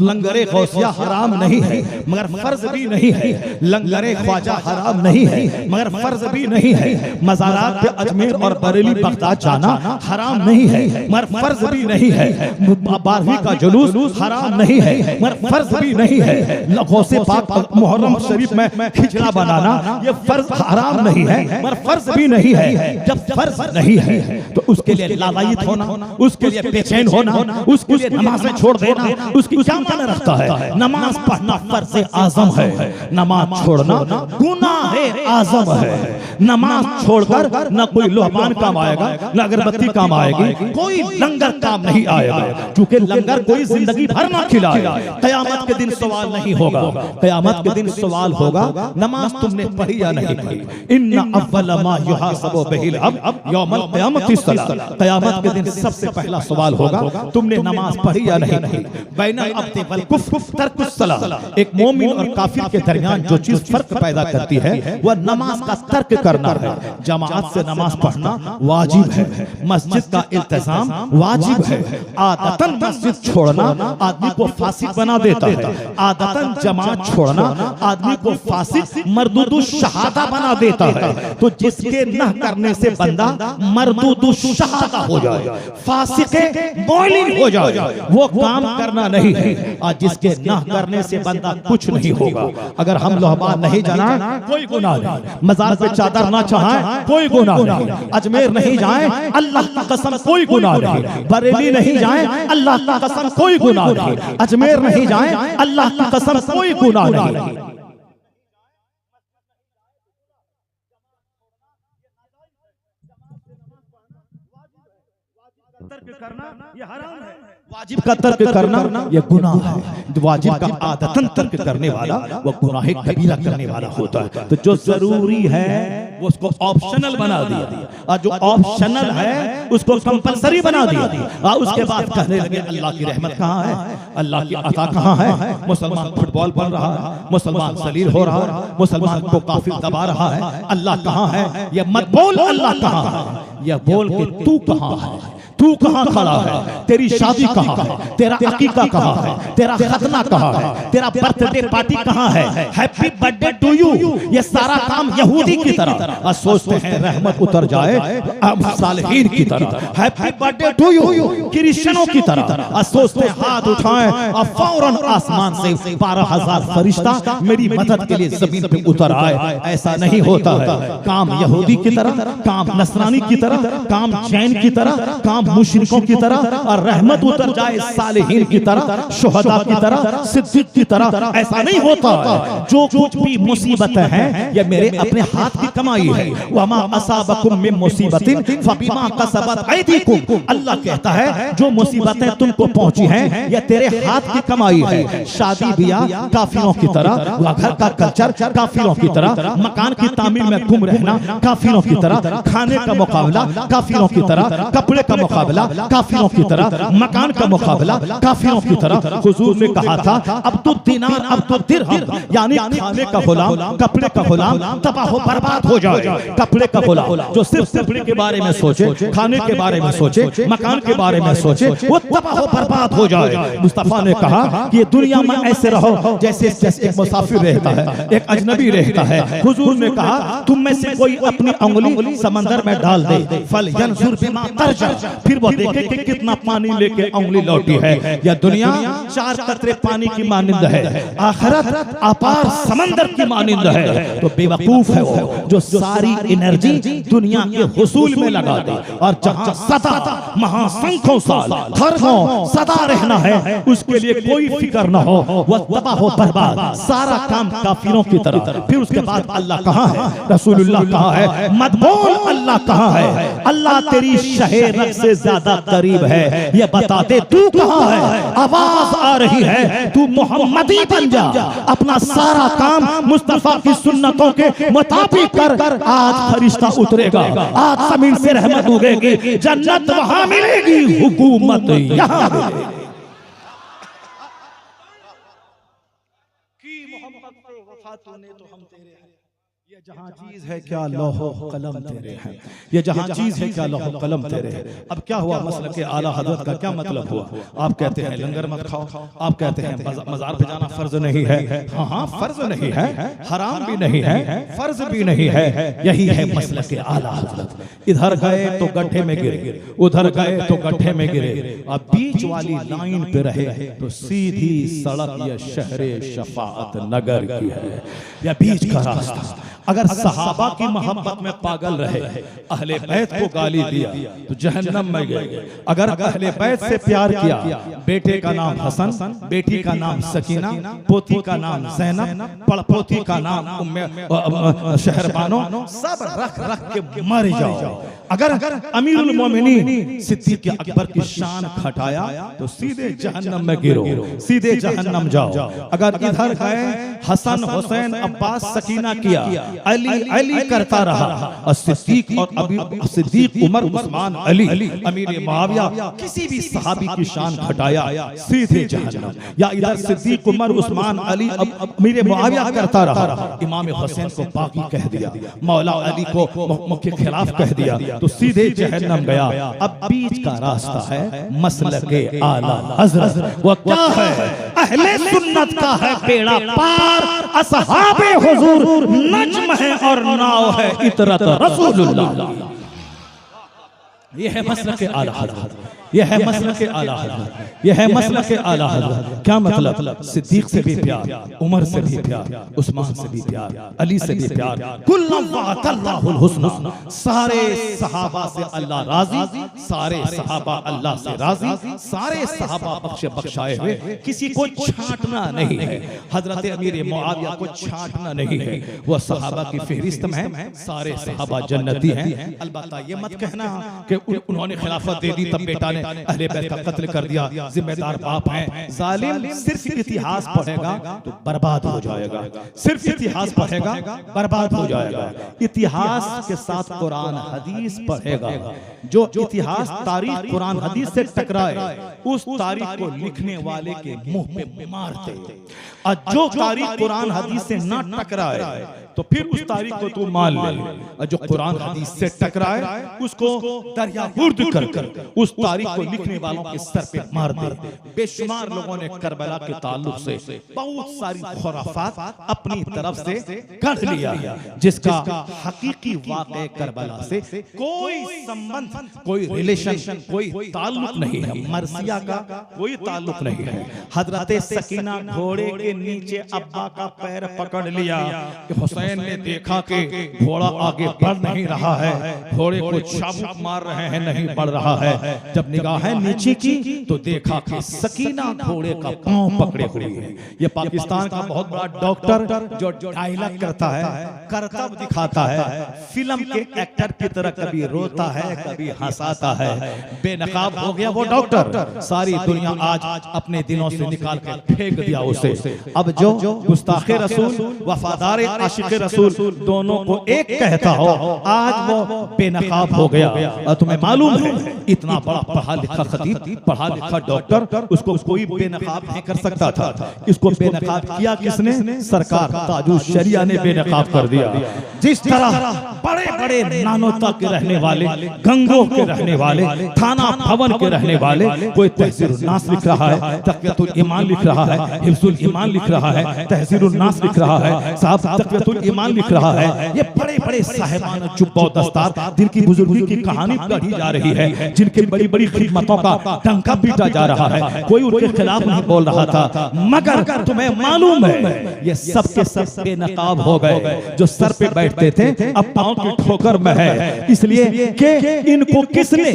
लंगरे गौसिया हराम नहीं है, मगर फर्ज भी नहीं है। लंगरे ख्वाजा हराम नहीं है, मगर फर्ज भी नहीं है। मज़ारात पे अजमेर और बरेली बगदाद जाना हराम नहीं है, मगर फर्ज भी नहीं है। 12वीं का जुलूस हराम नहीं है, मगर फर्ज भी नहीं है। गौसे पाक मुहर्रम शरीफ में खिचड़ा बनाना ये फर्ज हराम नहीं है, मगर फर्ज भी नहीं है। जब फर्ज नहीं है तो उसके लिए लालायित होना, उसके लिए बेचैन होना, उसके लिए नमाज़ें छोड़ देना, उसकी क्या माने रखता है? नमाज पढ़ना फर्ज आज़म है, नमाज छोड़ना गुनाह आज़म है। नमाज छोड़कर न कोई लोहमान काम आएगा, न अगरबत्ती काम आएगी, कोई लंगर काम नहीं आएगा। क्योंकि लंगर कोई जिंदगी भर ना खिलाए। क़यामत के दिन सवाल नहीं होगा, क़यामत के दिन सवाल होगा नमाज तुमने पढ़ी या नहीं पढ़ी। इन्ना अव्वल मा युहासबु बिहिल अब यौमल क़यामति सलाह। क़यामत के दिन सबसे पहला सवाल होगा तुमने नमाज पढ़ी या नहीं पढ़ी। बैनल अब्द वल कुफ्र तर्कुस सलाह। एक मोमिन और काफिर के दरमियान जो चीज फर्क पैदा करती है वह नमाज का तर्क करना है। जमात से नमाज पढ़ना वाजिब है, मस्जिद का इल्तिजाम वाजिब है। आदतन मस्जिद छोड़ना आदमी को फासिक बना देता है, आदतन जमात छोड़ना आदमी को फासिक मरदूदुश शहादा बना देता है। तो जिसके न करने से बंदा मरदूदुश शहादा हो जाए, फासिक बॉइलिंग हो जाए, वो काम करना नहीं है। आज जिसके न करने से बंदा कुछ नहीं होगा। अगर हम लोहमान नहीं जलाएं कोई गुनाह नहीं, मजार पे चादर ना चढ़ाएं कोई गुनाह नहीं, अजमेर नहीं जाएं अल्लाह की कसम कोई गुनाह नहीं, बरेली नहीं जाएं अल्लाह की कसम कोई गुनाह नहीं, अजमेर नहीं जाएं अल्लाह की कसम कोई गुनाह नहीं। तर्क करना ये हराम है, वाजिब का तर्क करना ये गुनाह है। वाजिब का आदतन तर्क करने वाला वो गुनाह कबीरा करने वाला होता है। तो जो जरूरी है वो उसको ऑप्शनल बना दिया, और जो ऑप्शनल है उसको कंपलसरी बना दिया। और उसके बाद कहने लगे अल्लाह की रहमत कहाँ है, अल्लाह की अता कहाँ है। मुसलमान फुटबॉल बन रहा है, मुसलमान सलील हो रहा है, मुसलमान को काफिर दबा रहा है। अल्लाह कहाँ है ये मत बोल, अल्लाह कहाँ है यह बोल के तू कहाँ है, तू कहाँ खड़ा है, तेरी शादी कहाँ है, तेरा अकीका कहाँ है, तेरा खतना कहाँ है, तेरा बर्थडे पार्टी कहाँ है, हैप्पी बर्थडे टू यू। ये सारा काम यहूदी की तरह सोचते हैं रहमत उतर जाए सालिहीन की तरह, हैप्पी बर्थडे टू यू क्रिश्चियनों की तरह सोचते हैं हाथ उठाएं और फौरन आसमान से 12,000 फरिश्ता मेरी मदद के लिए जमीन पे उतर आए। ऐसा नहीं होता है। काम यहूदी की तरह, काम नसरानी की तरह, काम जैन की तरह, काम मुशरिकों की तरह, और रहमत उतर जाए सालिहीन की तरह, शुहदा की तरह, सिद्दीक की तरह। ऐसा नहीं होता। जो कुछ भी मुसीबतें हैं ये मेरे अपने हाथ की कमाई है। वमा असाबकुम मिन मुसीबतिन फबिमा कसबत ऐदीकुम। अल्लाह कहता है जो मुसीबतें तुमको पहुंची हैं ये तेरे हाथ की कमाई है। शादी ब्याह काफिरों की तरह, घर का कल्चर काफिरों की तरह, मकान की तामीर में गुम रहना काफिरों की तरह, खाने का मुकाबला काफिरों की तरह, कपड़े का मुकाबला काफिरों की तरह, मकान का मुकाबला काफिरों की तरह। हुजूर ने कहा था अब तो दिनार अब तो दिरहम, यानी खाने का गुलाम, कपड़े का गुलाम तबाह बर्बाद हो जाए। कपड़े का गुलाम जो सिर्फ कपड़े के बारे में सोचे, खाने के बारे में सोचे, मकान के बारे में सोचे, वो तबाह बर्बाद हो जाए। मुस्तफा ने कहा कि दुनिया में ऐसे रहो जैसे एक मुसाफिर रहता है, एक अजनबी रहता है। हुजूर ने कहा तुम में से कोई अपनी उंगली समंदर में डाल दे, फल यंजुर बिमा तरजा, फिर वो देखे कि कितना पानी लेके उंगली लौटी है। यह दुनिया 4 कतरे पानी की मानिंद है, आखिरत अपार समंदर की मानिंद है। तो बेवकूफ है वो जो सारी एनर्जी दुनिया के हुसूल में लगा दे, और जहां सदा महासंख्यों साल खरबों सदा रहना है उसके लिए कोई फिक्र ना हो, वह तबाह हो बर्बाद, सारा काम काफिरों की तरह। फिर उसके बाद अल्लाह कहाँ है, रसूलुल्लाह कहाँ है, मत बोल अल्लाह कहाँ है। अल्लाह तेरी शहर से ज्यादा करीब है, ये बता दे तू कहाँ है। आवाज आ रही है तू मोहम्मदी बन जा, अपना सारा काम मुस्तफा की सुन्नतों के मुताबिक कर। आज फरिश्ता उतरेगा, आज जमीन से रहमत उगेगी, जन्नत वहां मिलेगी, हुकूमत यहाँ मिलेगी। तूने तो हम तेरे हैं, ये जहां चीज है क्या लौहो कलम तेरे हैं, ये जहां चीज है क्या लौहो कलम तेरे हैं। अब क्या हुआ, मसलक के आला हजरत का क्या मतलब हुआ। आप कहते हैं लंगर मत खाओ, आप कहते हैं मजार पे जाना फर्ज नहीं है। हाँ हाँ फर्ज नहीं है, हराम भी नहीं है, फर्ज भी नहीं है। यही है मसलक के आला हजरत। इधर गए तो गड्ढे में गिरे, उधर गए तो गड्ढे में गिरे। अब बीच वाली लाइन पे रहे तो सीधी सड़क ये शहरे शफाअत नगर की है, या बीच का रास्ता। अगर सहाबा की मोहब्बत में पागल रहे, अहले बैत को गाली दिया तो जहन्नम में गए। अगर अहले बैत से प्यार किया, बेटे का नाम हसन, बेटी का नाम सकीना, पोती का नाम ज़ैनब, पड़पोती का नाम उम्मे शहरबानो, सब रख रख के मर जाओ। अगर अमीरुल मोमिनीन सिद्दीक़ अकबर की शान खटाया तो सीधे जहन्नम में गिरो, सीधे जहन्नम जाओ। अगर इधर गए हसन हुसैन अब्बास सकीना किया, अली अली करता रहा, और सिद्दीक और अभी सिद्दीक उमर उस्मान अली अमीर मुआविया किसी भी सहाबी की शान घटाया सीधे जहन्नम। या इधर सिद्दीक उमर उस्मान अली अमीर मुआविया करता रहा, इमाम हुसैन को बागी कह दिया, मौला अली को के खिलाफ कह दिया तो सीधे जहन्नम गया। अब बीच का रास्ता है मसलके आला हजरत। वो क्या है, अहले सुन्नत का है बेड़ा पार, असहाबे हुजूर नज्म है और नाव है इतरत रसूलुल्लाह। ये है मसलक के आला हज़रत, ये है मसलक के आला हज़रत, ये है मसलक के आला हज़रत। क्या मतलब, सिद्दीक से भी प्यार, उमर से भी प्यार, उस्मान से भी प्यार, अली से भी प्यार। कुल्लम वअदल्लाहुल हुस्ना, सारे सहाबा से अल्लाह राजी, सारे सहाबा अल्लाह से राजी, सारे सहाबा बख्शे बख्शाए हुए, किसी को छांटना नहीं है। हजरत अमीर मुआविया को छांटना नहीं है, वह सहाबा की फहरिस्त में है, सारे सहाबा जन्नती हैं। अलबत्ता ये मत कहना कि उन्होंने खिलाफत दे दी तब बेटा ने अहले बैत का कत्ल कर दिया, जिम्मेदार बाप हैं। जालिम सिर्फ इतिहास पढ़ेगा तो बर्बाद हो जाएगा, सिर्फ इतिहास पढ़ेगा बर्बाद हो जाएगा। इतिहास के साथ कुरान हदीस पढ़ेगा। जो इतिहास तारीख कुरान हदीस से टकराए उस तारीख को लिखने वाले के मुंह पे मार दे, और जो तारीख कुरान हदीस से ना टकराए तो फिर उस तारीख को तू मान ले, और जो कुरान हदीस से टकराए उसको दरिया बुर्द कर उस तारीख को लिखने वालों के सर पे मार दे। बेशुमार लोगों ने करबला के ताल्लुक से बहुत सारी खुराफात अपनी तरफ से गढ़ लिया, जिसका हकीकी वाक़े करबला से कोई संबंध, कोई रिलेशन, कोई ताल्लुक नहीं है। मरसिया का कोई ताल्लुक नहीं है। हजरत सकीना घोड़े के नीचे अब्बा का पैर पकड़ लिया, हुसैन ने देखा कि घोड़ा आगे बढ़ नहीं रहा है, घोड़े को चाबुक मार रहे हैं, नहीं बढ़ रहा है। जब निगाहें नीचे की तो देखा कि सकीना घोड़े का पांव पकड़े हुई है। ये पाकिस्तान का बहुत बड़ा डॉक्टर जो डायलॉग करता है, करतब दिखाता है, फिल्म के एक्टर की तरह कभी रोता है कभी हंसाता है, बेनकाब हो गया वो डॉक्टर। सारी दुनिया आज अपने दिलों से निकाल कर फेंक दिया उसे। अब जो गुस्ताखे रसूल वफादार आशिक रसूल दोनों को एक कहता हो, आज वो बेनकाब हो गया। और तुम्हें मालूम है इतना बड़ा पढ़ा लिखा खतीब, पढ़ा लिखा डॉक्टर, उसको कोई बेनकाब नहीं कर सकता था। इसको बेनकाब किया किसने? सरकार ताजुल शरिया ने बेनकाब कर दिया। जिस तरह बड़े बड़े नानोता के रहने वाले, गंगों के रहने वाले, थाना भवन के रहने वाले, कोई तहसीरुल नास लिख रहा है, तक़ियतुल ईमान लिख रहा है, हिफ्जुल ईमान लिख रहा है, तहसीरुल नास लिख रहा है, साहब तक़ियतुल ईमान लिख रहा है, ये बड़े बड़े साहिबान जुब्बा दस्तार जिनकी बुजुर्गी की कहानी पढ़ी जा रही है, जिनके बड़ी बड़ी खिदमतों का डंका पीटा जा रहा है, कोई उनके खिलाफ नहीं बोल रहा था, मगर तुम्हें मालूम है ये सब के सब बेनकाब हो गए। जो सर पे बैठते थे अब पांव की ठोकर में है, इसलिए कि इनको किसने,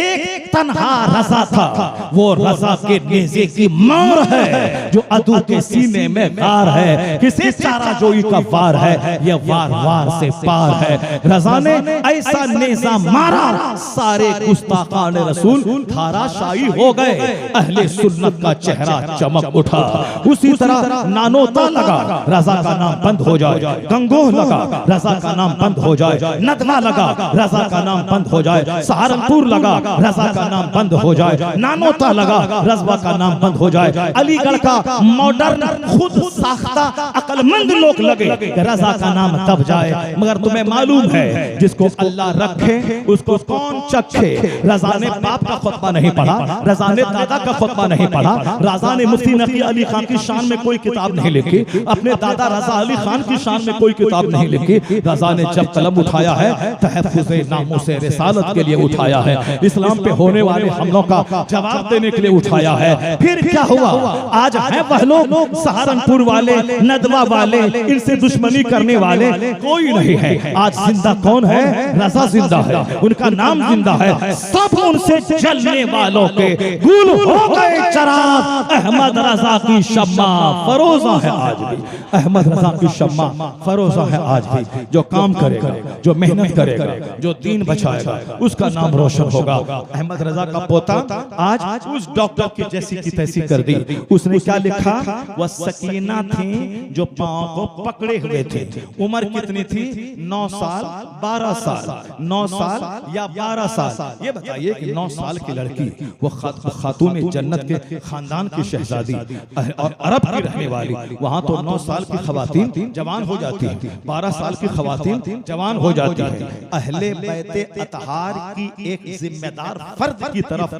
एक तन्हा रज़ा था, वो रज़ा के नेज़े की मार है जो अदू के सीने में गार है, किसे चारा जोई का वार है, ये वार वार से पार है। रज़ा ने ऐसा नेज़ा मारा, सारे गुस्ताखान रसूल धाराशायी हो गए, अहले सुन्नत का चेहरा चमक उठा। उसी तरह नानोता लगा, रज़ा का नाम बंद हो जाए, गंगोह लगा, रज़ा का नाम बंद हो जाए, नदवा लगा, रज़ा का नाम बंद हो जाए, सहारनपुर लगा, रज़ा का नाम बंद हो जाए, नानोता लगा, रज़ा का नाम बंद हो जाए, अलीगढ़ का मॉडर्न खुद साख्ता अक्लमंद लोग लगे रज़ा का नाम दब जाए। मगर तुम्हें मालूम है जिसको अल्लाह रखे उसको कौन चखे। रज़ा ने बाप का खुतबा नहीं पढ़ा, रज़ा ने दादा का खुतबा नहीं पढ़ा, रज़ा ने मुफ्ती नकी अली खान की शान में कोई किताब नहीं लिखी, अपने दादा रज़ा अली खान की शान में कोई किताब नहीं लिखी। रज़ा ने जब कलम उठाया है तहफ़्फ़ुज़े नामूसे रिसालत के लिए उठाया है, इस्लाम पे होने वाले हमलों का जवाब देने के लिए उठाया है। फिर क्या हुआ, आज है वह लोग सहारनपुर वाले, नदवा वाले, इनसे दुश्मनी करने वाले कोई नहीं है। आज जिंदा कौन है, रज़ा जिंदा है, उनका नाम जिंदा है। सब उनसे जलने वालों के गुल हो गए चराग, अहमद रज़ा की शम्मा फरोजा है आज भी, अहमद रज़ा की शम्मा फरोजा है आज भी। जो काम करेगा, जो मेहनत करेगा, जो दीन बचाएगा, उसका नाम रोशन होगा। अहमद रज़ा का पोता आज उस डॉक्टर की जैसी की तैसी कर दी। उसने क्या लिखा, वह सकीना थी जो पांव को पकड़े हुए थे। उम्र कितनी थी, 9 साल 12 साल, 9 साल या 12 साल। ये बताइए कि 9 साल की लड़की, वो खातून जन्नत के खानदान की शहजादी और अरब की रहने वाली, वहां तो 9 साल की खवातीन जवान हो जाती है, 12 साल की खवातीन जवान हो जाती है। अहले बैते अतहार की एक जिम्मेदार फर्द की तरफ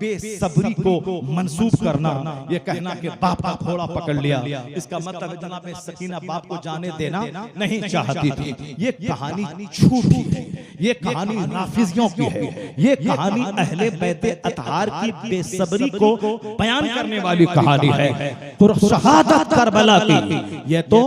बेसब्री को मंसूब करना, ये कहना कि बाप का घोड़ा पकड़ लिया, इसका मतलब जनाब सकीना बाप को जाने देना नहीं चाहती थी। ये कहानी झूठी है, ये कहानी नाफिजियों की है, ये कहानी अहले बैते अतहार की बेसब्री को बयान करने वाली कहानी है। शहादत करबला की, ये तो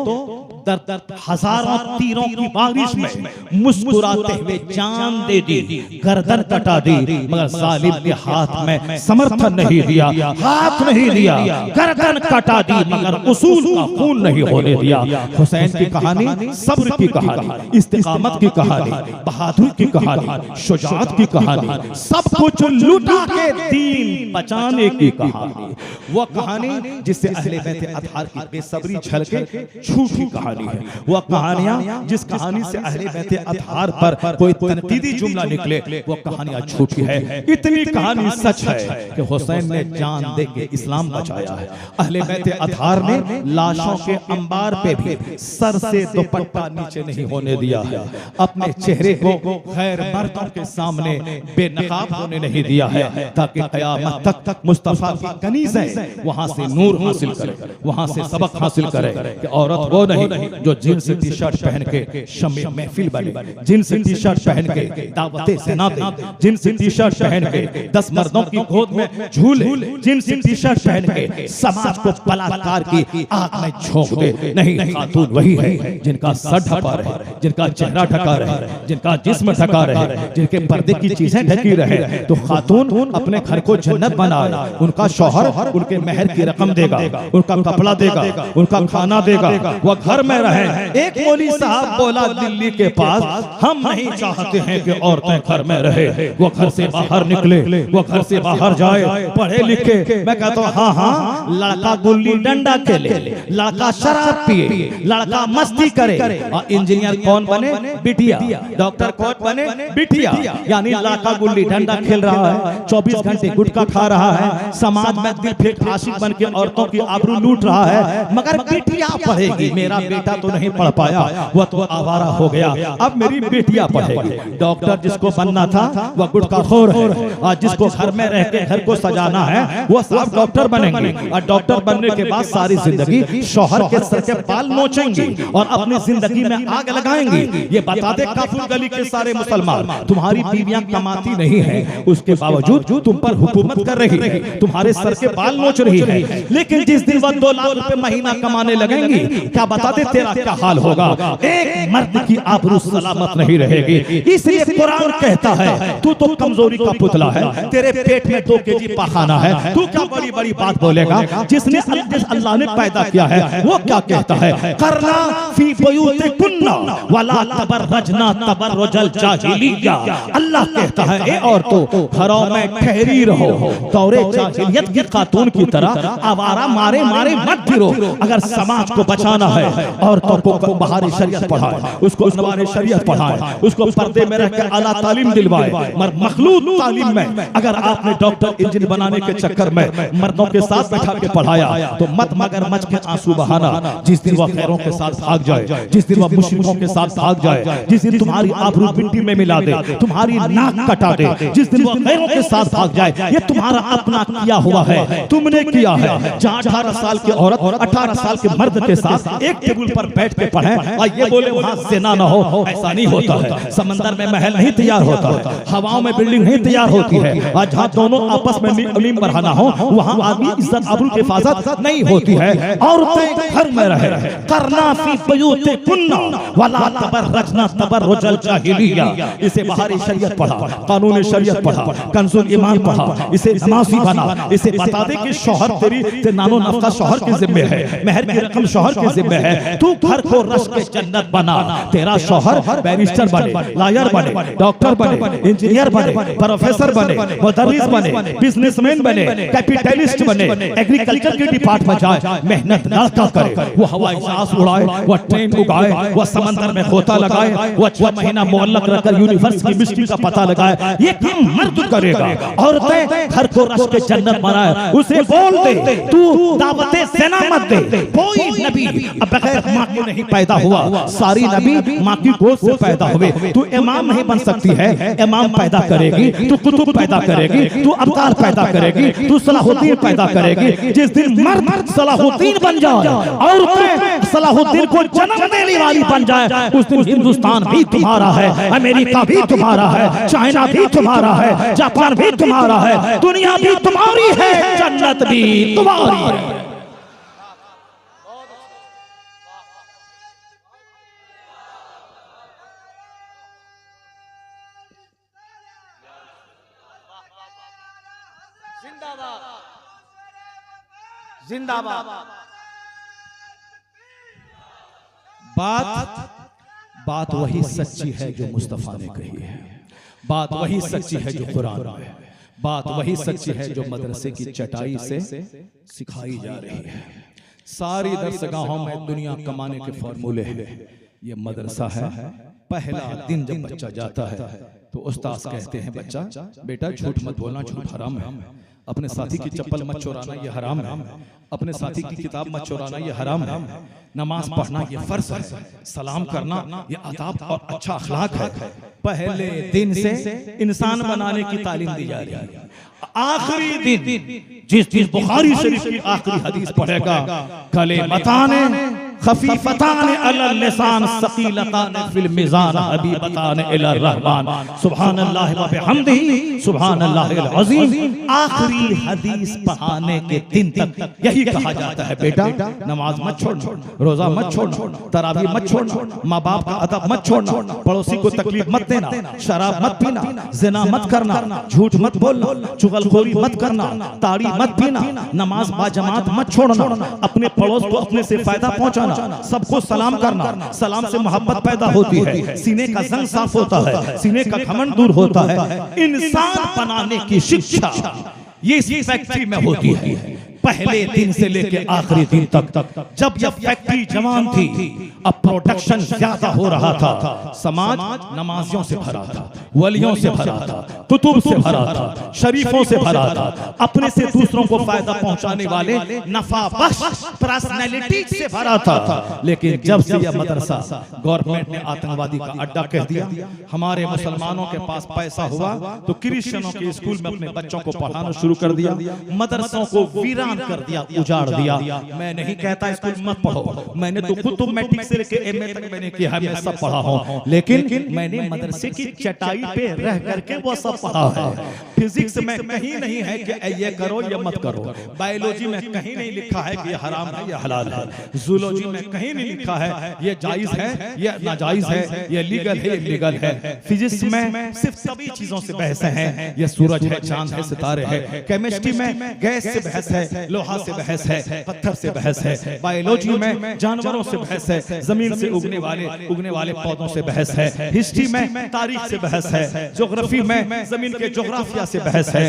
हजारों तीरों की बारिश में मुस्कुराते हुए जान दे दी, गर्दन कटा दी, मगर जालिम के हाथ में समर्थन नहीं दिया, हाथ नहीं दिया, गर्दन कटा दी, मगर उसूल का खून नहीं होने दिया। हुसैन की कहानी सब्र की कहानी, इस्तिकामत की कहानी, बहादुरी की कहानी, शुजाअत की कहानी, सब कुछ लुटा के दीन बचाने की कहानी। वो कहानी जिससे अहले बैत अतहार की बेसब्री झलके झूठी कहानी है। वो कहानियां जिस कहानी से अहले बैत अतहार पर कोई तनकीदी जुमला निकले, वो कहानियां झूठी है। इतनी कहानी सच है कि हुसैन ने जान दे के इस्लाम बचाया है। अहले बैत अतहार ने लाशों के अंबार पे भी सर से दुपट्टा नीचे नहीं होने दिया है, अपने चेहरे को गैर मर्दों के सामने बेनकाब होने नहीं दिया है, ताकि क़यामत तक मुस्तफा की कनीज़ें वहां से नूर हासिल करे, वहां से सबक हासिल करे कि औरत वो नहीं जो जींस टी शर्ट पहन के शम्मे महफिल बने, जींस टी शर्ट पहन के दावतें सेना दे, जींस टी शर्ट पहन के 10 मर्दों की गोद में झूले, जींस टी शर्ट पहन के समाज को बलात्कार की आग में झोंक दे। नहीं, खातून वही है जिनका सर ढका रहे, जिनका चेहरा ढका रहे, जिनका जिस्म ढका रहे, जिनके पर्दे की चीजें ढकी रहे। तो खातून अपने घर को जन्नत बनाए, उनका शौहर उनके महर की रकम देगा, उनका कपड़ा देगा, उनका खाना देगा, वह घर में रहे। एक मौलवी साहब बोला दिल्ली के पास, हम नहीं चाहते हैं कि औरतें घर में रहे, वो घर से बाहर निकले, वो घर से बाहर जाए, पढ़े लिखे। मैं कहता हूँ हाँ हाँ, लड़का गुल्ली डंडा खेले, लड़का शराब पिए, लड़का मस्ती करे, और इंजीनियर कौन बने, बिटिया, डॉक्टर कौन बने, बिटिया। यानी लड़का गुल्ली डंडा खेल रहा है, 24 घंटे गुटखा खा रहा है, समाज में दिल फेंक आशिक बन के औरतों की आबरू लूट रहा है, मगर बिटिया पढ़ेगी, मेरा बेटा तो नहीं पढ़ पाया, वह तो आवारा हो गया, अब मेरी बेटियां पढ़ेगी। डॉक्टर जिसको बनना था वह गुटखाखोर है, और जिसको घर में रह के घर को सजाना है वो सब डॉक्टर बनेंगे, और डॉक्टर बनने के बाद सारी जिंदगी शौहर के सर के बाल नोचेंगे और अपनी जिंदगी में आग लगाएंगे। ये बता दे काफूर गली के सारे मुसलमान, तुम्हारी बीवियां कमाती नहीं है, उसके बावजूद तुम पर हुकूमत कर रही है, तुम्हारे सर के बाल नोच रही है, लेकिन जिस दिन वह 2 लाख रुपए महीना कमाने लगेंगी, क्या बता दे तेरा क्या हाल होगा। एक मर्द की आबरू सलामत नहीं रहेगी। इसलिए कुरान कहता है तू तो कमजोरी का पुतला है, तेरे पेट में 2 केजी पाखाना है, तू क्या बड़ी बड़ी बात बोलेगा। जिसने अल्लाह ने पैदा किया है वो क्या कहता है, करना फी बुयूतिकुन्ना वला तबररजना तबर्रुजल जाहिलिया। अल्लाह कहता है ए औरतों घरों में ठहरी रहो, दौरे जाहिलियत की खातून की तरह आवारा मारे मारे मत फिरो। अगर समाज को बचाना है औरतों को बाहरी शरीयत पढ़ाए, उसको नवारे शरीयत पढ़ाए, उसको पर्दे में रहकर आला तालीम दिलवाए। मखलूत तालीम में अगर आपने डॉक्टर इंजीनियर बनाने के चक्कर में मर्दों के साथ बैठा के पढ़ाया तो मत मगरमच्छ के आंसू बहाना। जिस दिन वह खैरों के साथ भाग जाए, जिस दिन वह मुश्रिकों के साथ भाग जाए, जिस दिन तुम्हारी आबरू मिट्टी में मिला दे, तुम्हारी नाक कटा दे, जिस दिन वह खैरों के साथ भाग जाए, ये तुम्हारा अपना किया हुआ है, तुमने किया है। जहाँ 18 साल की औरत 18 साल के मर्द के साथ एक टेबल पर बैठ के पढ़े और ये बोले वहां ज़िना ना हो, ऐसा नहीं होता है। समंदर में महल नहीं तैयार होता है, हवाओं में बिल्डिंग नहीं तैयार होती है, और जहाँ दोनों आपस में नीम बढ़ाना हो वहां आदमी इज्जत आबरू की हिफाजत नहीं होती है। औरतें घर में रहे, करना फी बुयूतिकुन्ना वला तबर्रजना तबर्रुजल जाहिलिया। इसे बाहरी शरीयत पढ़ा, कानूनी शरीयत पढ़ा, कंजुल ईमान पढ़ा, इसे नमाजी बना, इसे बता दे कि शौहर तेरी नानो नफका शौहर के जिम्मे है, महर की रकम शौहर के जिम्मे है, तू घर को रश के जन्नत बना। तेरा शौहर बैरिस्टर बने, लॉयर बने, डॉक्टर बने, इंजीनियर बने, प्रोफेसर बने, मुदर्रिस बने, बिजनेसमैन बने, कैपिटलिस्ट बने, एग्रीकल्चर के डिपार्टमेंट जाए, मेहनत लड़का करे, वो हवाई जहाज उड़ाए, वो ट्रेन उड़ाए, वो समंदर में गोता लगाए, वो 6 महीना मोहल्लक रखकर यूनिवर्स की मिस्ट्री का पता लगाए। ये काम मर्द करेगा। औरतें घर को रश के जन्नत बनाए, उसे बोल दे तू दावते ज़िना मत दे। कोई नबी बगैर माँ के नहीं पैदा हुआ, सारी नबी माँ की गोद से पैदा हुए। तू इमाम नहीं बन सकती है, इमाम पैदा करेगी, तू कुतुब पैदा करेगी, तू अबकार पैदा करेगी, तू सलाहुद्दीन पैदा करेगी। जिस दिन मर्द सलाहुद्दीन बन जाए, औरतें सलाहुद्दीन को जन्म देने वाली बन जाए, उस दिन हिंदुस्तान भी तुम्हारा है, अमेरिका भी तुम्हारा है, चाइना भी तुम्हारा है, जापान भी तुम्हारा है, दुनिया भी तुम्हारी है, जन्नत भी तुम्हारी है। जिंदाबाद। बात वही सच्ची है जो मुस्तफा ने कही है, बात वही सच्ची है जो कुरान में है, बात वही सच्ची है जो मदरसे की चटाई से सिखाई जा रही है। सारी दरसगाहों में दुनिया कमाने के फॉर्मूले हैं, ये मदरसा है। पहला दिन जब बच्चा जाता है तो उस्ताद कहते हैं बच्चा बेटा झूठ मत बोलना, झूठ हराम है, अपने साथी की चप्पल मत चुराना, ये हराम है, अपने साथी की किताब मत चुराना, ये हराम है, नमाज पढ़ना ये फर्ज है, सलाम करना ये आदाब और अच्छा अखलाक है। पहले दिन से इंसान बनाने की तालीम दी जा रही है। आखिरी दिन जिस दिन बुखारी शरीफ की आखिरी हदीस पढ़ेगा, कलिमताने खफीफताने अलल लिसान सकीलताने फिल मिजान हबीबताने इलर रहमान सुभानअल्लाह व बिहम्दिही सुभानअल्लाहिल अज़ीम। आखिरी हदीस पढ़ाने के दिन तक यही कहा जाता है बेटा नमाज मत छोड़ना, रोजा मत छोड़ना, तरावी मत छोड़ना, माँ बाप का अदब मत छोड़ना, पड़ोसी को तकलीफ मत देना, शराब मत पीना, जिना मत करना, झूठ मत बोलना, चुगलखोरी मत करना, ताड़ी मत पीना, नमाज बाजमात मत छोड़ना, अपने पड़ोस को अपने से फायदा पहुंचाना, सबको सलाम करना, सलाम से मोहब्बत पैदा होती है, सीने का जंग साफ होता है, सीने का घमंड दूर होता है। इंसान बनाने की शिक्षा ये इस फैक्ट्री में होती है। पहले दिन से लेकर आखिरी दिन तक जब जब फैक्ट्री जवान थी, अब प्रोडक्शन ज्यादा हो रहा था, समाज नमाजियों से भरा था, वलियों से भरा था, कुतुब से भरा था, शरीफों से भरा था, अपने से दूसरों को फायदा पहुंचाने वाले नफा बख्श पर्सनैलिटी से भरा था। लेकिन जब से यह मदरसा गवर्नमेंट ने आतंकवादी का अड्डा कह दिया, हमारे मुसलमानों के पास पैसा हुआ तो क्रिश्चियनों के स्कूल में अपने बच्चों को पढ़ाना शुरू कर दिया, मदरसों को वीरान कर दिया, उजाड़ दिया। मैं नहीं कहता स्कूल मत पढ़ो, मैंने तो खुद तो मैट्रिक से लेकर एमए तक मैंने किया है, मैं सब पढ़ा हूं, लेकिन मैंने मदरसे की चटाई पे रह करके वो सब पढ़ा है। फिजिक्स में कहीं नहीं है कि ये करो या मत करो, बायोलॉजी में कहीं नहीं लिखा है कि ये हराम है या हलाल है, जूलॉजी में कहीं नहीं लिखा है ये जायज है ये नाजायज है, ये लीगल है ये इलीगल है। फिजिक्स में सिर्फ सभी चीजों से बहस है, ये सूरज है, चांद है, सितारे है। केमिस्ट्री में गैस से बहस है, लोहा से बहस है, पत्थर से बहस है। बायोलॉजी में जानवरों से बहस है, जमीन से उगने वाले पौधों से बहस है। हिस्ट्री में तारीख से बहस है, ज्योग्राफी में जमीन के ज्योग्राफिया से बहस है,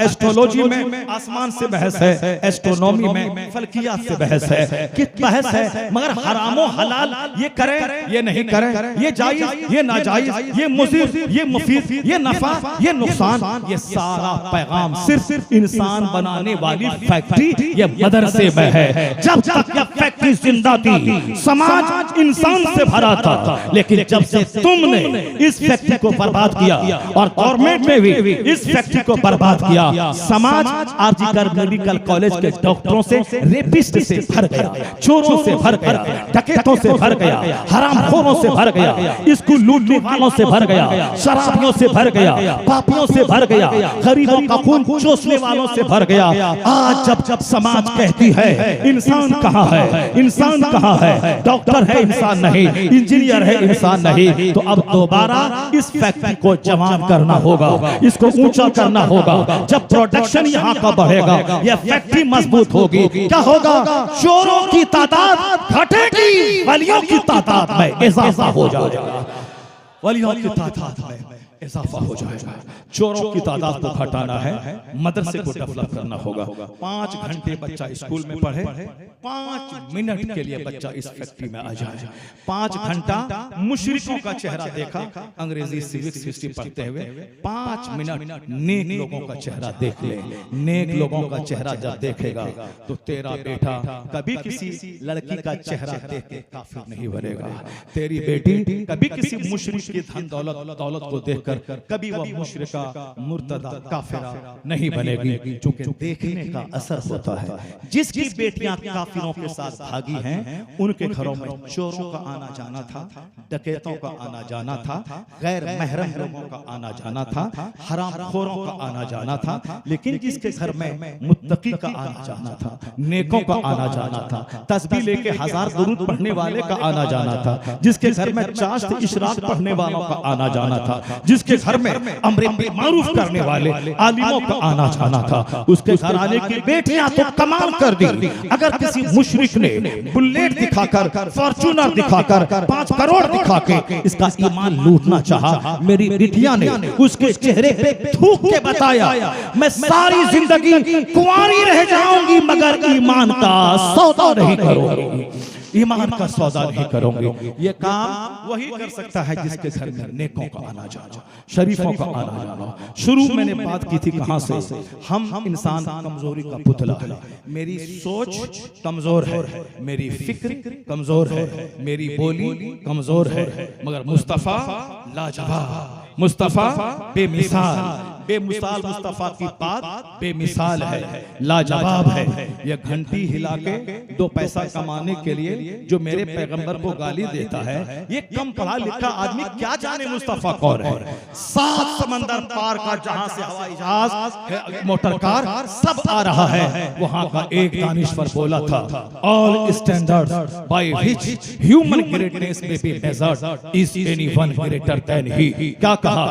एस्ट्रोलॉजी में आसमान से बहस है, एस्ट्रोनॉमी में फल्कियात से बहस है। कित बहस है, मगर हरामो हलाल ये करें ये नहीं करें, ये जायज ये नाजायज, ये मुफीद ये मुफीद, ये नफा ये नुकसान, ये सारा पैगाम सिर्फ इंसान बनाने वाली फैक्ट्री ये मदरसे में है। जब तक यह फैक्ट्री जिंदा थी समाज इंसान से भरा था, लेकिन जब से तुमने इस फैक्ट्री को बर्बाद किया और गवर्नमेंट ने भी इस फैक्ट्री को बर्बाद किया, समाज आरजीकर मेडिकल कॉलेज के डॉक्टरों से, रेपिस्ट से भर गया, चोरों से भर गया, डकैतों से भर गया, हरामखोरों से भर गया, स्कूल लूटने वालों से भर गया, शराबियों से भर गया, पापियों से भर गया, गरीबों का खून चूसने वालों से भर गया। आज जब समाज कहती है इंसान कहाँ है, इंसान कहाँ है, डॉक्टर है इंसान नहीं, इंजीनियर है इंसान नहीं, तो अब दोबारा इस फैक्ट्री को जवान करना होगा, इसको ऊंचा करना होगा। जब प्रोडक्शन यहाँ का बढ़ेगा, यह फैक्ट्री मजबूत होगी, क्या होगा, चोरों की तादाद घटेगी, वलियों की तादाद में इजाफा हो जाएगा, वलियों की तादाद में इजाफा हो जाएगा। चोरों की तादाद को घटाना है, मदरसे को डेवलप करना होगा। 5 घंटे बच्चा स्कूल में पढ़े, 5 मिनट के लिए बच्चा इस फैक्ट्री में आ जाए, 5 घंटा मुशरिकों का चेहरा देखा, अंग्रेजी सिविक्स हिस्ट्री पढ़ते हुए 5 मिनट नेक लोगों का चेहरा देख ले। नेक लोगों का चेहरा जब देखेगा तो तेरा बेटा कभी किसी लड़की का चेहरा देख के काफिर नहीं बनेगा, तेरी बेटी कभी किसी मुशरिक की धन दौलत को देखकर कभी वह मुशरिका मुर्तदा काफिरा नहीं बनेगी, क्योंकि देखने का असर होता है। जिसकी बेटियां काफिरों के साथ भागी हैं, उनके घरों में चोरों का आना जाना था, डकैतों का आना जाना था, गैर महरम लोगों का आना जाना था, हरामखोरों का आना जाना था। लेकिन जिसके घर में मुत्तकी का आना जाना था, नेकों का आना जाना था, तस्बीह लेके 1000 दुरूद पढ़ने वाले का आना जाना था, जिसके घर में चाश्त इशराक पढ़ने वालों का आना जाना था, जिसके घर में अमरे मारूफ करने वाले आलिमों का आना जाना था, उसके घर आने की बेटियां तो कमाल कर दी। अगर किसी मुशरिक ने बुलेट दिखाकर, फॉर्च्यूनर दिखाकर, 5 करोड़ दिखा के इसका ईमान लूटना चाहा, मेरी बिटिया ने उसके चेहरे पे थूक के बताया, मैं सारी जिंदगी कुंवारी रह जाऊंगी मगर ईमान का सौदा नहीं करूंगी, ईमान का सौदा नहीं करोगे। ये काम वही कर सकता है जिसके घर में नेकों का आना जाना, शरीफों का आना जाना। शुरू मैंने बात की थी कहां से, हम इंसान कमजोरी का पुतला है। मेरी सोच कमजोर है, मेरी फिक्र कमजोर है, मेरी बोली कमजोर है, मगर मुस्तफा लाजवाब, मुस्तफा बेमिसाल, बेमिसाल मुस्तफा की बात बेमिसाल है, लाजवाब है। ये घंटी हिला के 2 पैसा कमाने के लिए जो मेरे पैगंबर को गाली देता है, ये कम पढ़ा लिखा आदमी क्या जाने मुस्तफा कौन है। 7 समंदर पार का जहां से हवाई जहाज, मोटर कार सब आ रहा है, वहां का एक दानिश्वर बोला था, all standards by which human greatness may be measured is anyone greater than he. क्या कहा,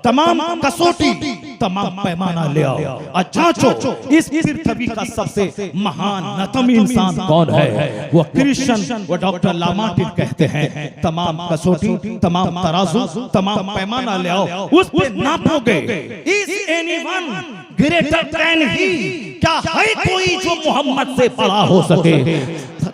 तमाम कसौटी तमाम पैमाना ले आओ और जांचो इस पृथ्वी का सबसे महान नतम इंसान कौन है। वो क्रिश्चियन, वो डॉक्टर लामार्टिन कहते हैं तमाम कसौटी, तमाम तराजू, तमाम पैमाना ले आओ, उस पे नापोगे। Is anyone greater than he? क्या है कोई जो मोहम्मद से बड़ा हो सके?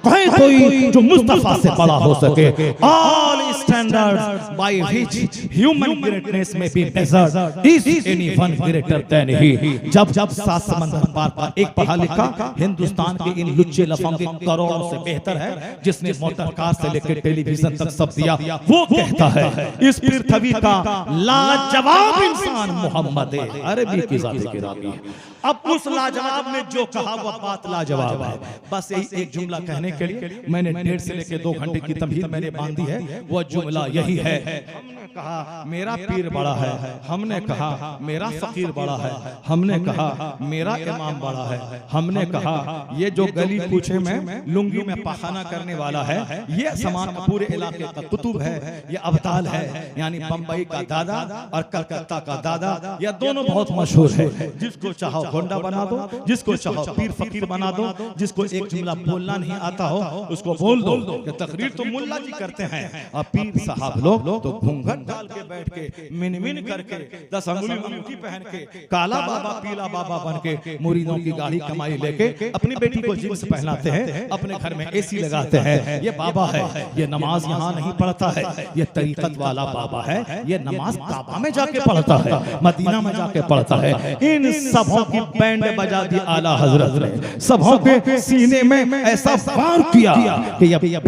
है कोई जो मुस्तफा से बड़ा हो सके? All standards by which human greatness may be measured, is anyone greater than he? जब सात समंदर पार का एक पढ़ा लिखा हिंदुस्तान के इन लुच्चे लफंगे करोड़ों से बेहतर है, जिसने मोटर कार से लेकर टेलीविजन तक सब दिया, वो कहता है इस पृथ्वी का लाजवाब इंसान मोहम्मद है। अरबी की जात की रानी है। अब उस लाजवाब ने जो कहा वो बात लाजवाब है। बस यही एक जुमला कहने के लिए मैंने 1.5 से लेकर 2 घंटे की तमहीद मैंने बांधी है। वो जुमला यही है, हमने कहा मेरा पीर बड़ा है, हमने कहा मेरा फकीर बड़ा है, हमने कहा मेरा इमाम बड़ा है, हमने कहा ये जो गली कूचे में लुंगी में पाखाना करने वाला है ये समान पूरे इलाके का कुतुब है, ये अवताल है, यानी बंबई का दादा और कलकत्ता का दादा, ये दोनों बहुत मशहूर है। जिसको चाहो गोंडा बना दो, जिसको चाहो पीर फकीर बना दो, जिसको एक जुमला बोलना नहीं आता हो उसको बोल दो कि तकरीर तो मुल्ला जी करते हैं और पीर साहब लोग तो घूंघट डाल के बैठ के मिन मिन करके 10 अंगुली अंगूठी पहन के काला बाबा पीला बाबा बन के मुरीदों की गाड़ी कमाई लेके अपनी बेटी को जींस पहनाते हैं, अपने घर में एसी लगाते हैं। ये बाबा है, ये नमाज यहाँ नहीं पढ़ता है, ये तरीकत वाला बाबा है, ये नमाज काबा में जाके पढ़ता है, मदीना में जाके पढ़ता है। इन सबों की बैंड बजा दी आला हजरत ने, सबों के सीने में ऐसा वार किया कि ये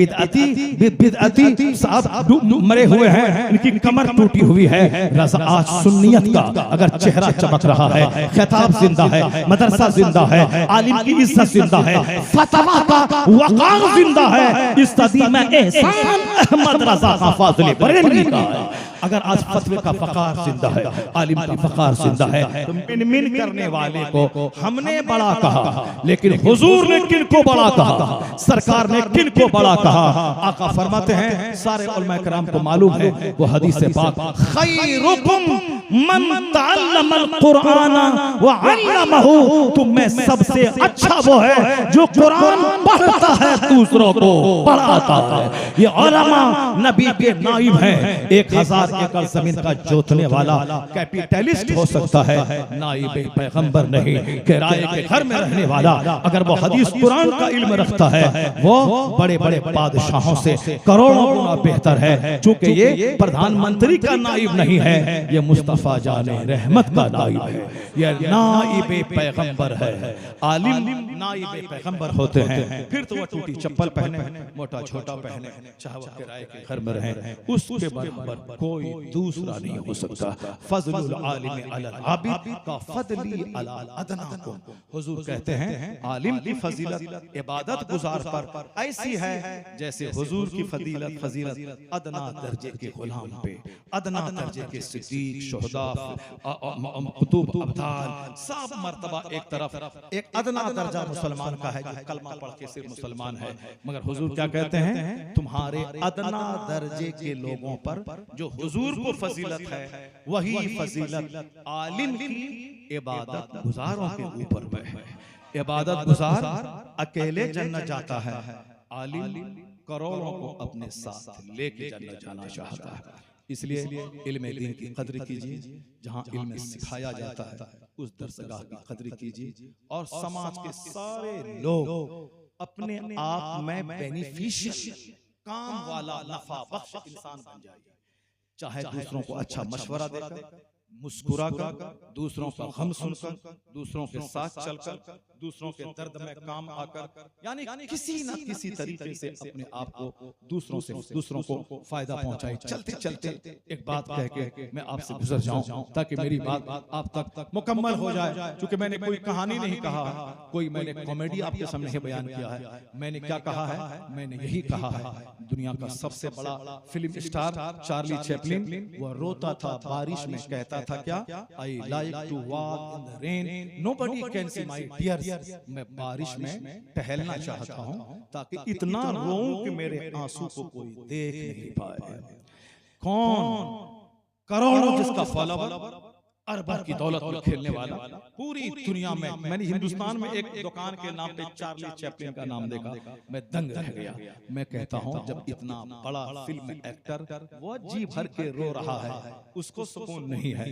बिदअती साहब मरे हुए हैं, इनकी कमर टूटी हुई है। रज़ा आज सुन्नियत का अगर चेहरा चमक रहा है, खिताब जिंदा है, मदरसा जिंदा है, आलिम की इज्जत जिंदा है, फतवा का वक़ार जिंदा है, इस सदी में एहसान अहमद रज़ा का फाज़िल बरेलवी का है। अगर आज फतवे का फकार जिंदा है, आलिम का फकार जिंदा है, तो मिन मिन करने वाले को हमने बड़ा कहा, लेकिन हुजूर ने किन को बड़ा कहा, सरकार ने किन को बड़ा कहा? आका फरमाते हैं, सारे उलमा किराम को मालूम है वो हदीस पाक, खैरुकुम मन तअल्लमल कुरान व अल्लमहु, तुम में सबसे अच्छा वो है जो कुरान पढ़ता है दूसरों को पढ़ाता है। ये उलमा नबी के नाइब हैं। 1000 एकड़ जमीन का जोतने वाला कैपिटलिस्ट हो सकता है, नाइब पैगंबर नहीं। किराए के घर में रहने वाला अगर वो हदीस कुरान का इल्म रखता है वो बड़े बड़े बादशाहों से करोड़ों गुना बेहतर है। चूंकि ये प्रधानमंत्री का नाइब नहीं है, ये मुस्तफा जाने रहमत का नाइब है, ये नाइब पैगंबर है। आलिम नाइब पैगंबर होते हैं, फिर तो वो टूटी चप्पल पहने, मोटा छोटा पहने, चाहे वो किराए के घर में रहे, उसके बराबर कोई दूसरा नहीं हो सकता। फज़लुल आलिम अलल आबिद का फदली अलल अदना। हुजूर कहते हैं आलिम की फजीलत इबादत गुजार पर ऐसी है जैसे हुजूर की फजीलत अदना दर्जे के गुलाम पे, अदना दर्जे के सिद्दीक, शुहदा, कुतुब, अब्दाल, सब मर्तबा एक तरफ, एक अदना दर्जा मुसलमान का है जो कलमा पढ़ के सिर्फ मुसलमान है। मगर हुजूर क्या कहते हैं, तुम्हारे अदना दर्जे के लोगों पर जो हुजूर को फजीलत है वही फजीलत आलिम की इबादत गुजारों के ऊपर में है। इबादत गुजार अकेले जन्नत जाता है, आलिम करोड़ों को अपने साथ लेके जन्नत जाना चाहता है। इसलिए इल्म दीन की कद्र कीजिए, जहाँ इल्म सिखाया जाता है उस दरसगाह की कद्र कीजिए, और समाज के सारे लोग अपने आप में बेनिफिशियल, काम वाला, नफा बख्श इंसान बन जाइए। चाहे दूसरों को अच्छा मशवरा देकर, मुस्कुरा कर, दूसरों का गम सुनकर, दूसरों के साथ चलकर, दूसरों के दर्द में काम आकर, यानी किसी न किसी तरीके से अपने आप को दूसरों को फायदा पहुंचाए। चलते चलते एक बात कह के मैं आपसे गुजर जाऊं ताकि मेरी बात आप तक मुकम्मल हो जाए। क्योंकि मैंने कोई कहानी नहीं कहा, कोई मैंने कॉमेडी आपके सामने बयान किया है। मैंने क्या कहा है, मैंने यही कहा है, दुनिया का सबसे बड़ा फिल्म स्टार चार्ली चैपलिन, वो रोता था बारिश में, कहता था क्या, I like to walk in the rain, nobody can see my tears, मैं बारिश में टहलना चाहता हूं ताकि इतना रोऊं कि मेरे आंसू को कोई देख नहीं पाए। कौन? करोड़ों जिसका फॉलोवर अरबों की दौलत में खेलने वाला पूरी दुनिया में। मैंने हिंदुस्तान में एक दुकान के नाम पे चार्ली चैपलिन का नाम देखा, मैं दंग रह गया। मैं कहता हूं जब इतना बड़ा फिल्म एक्टर वो जी भर के रो रहा है, उसको सुकून नहीं है।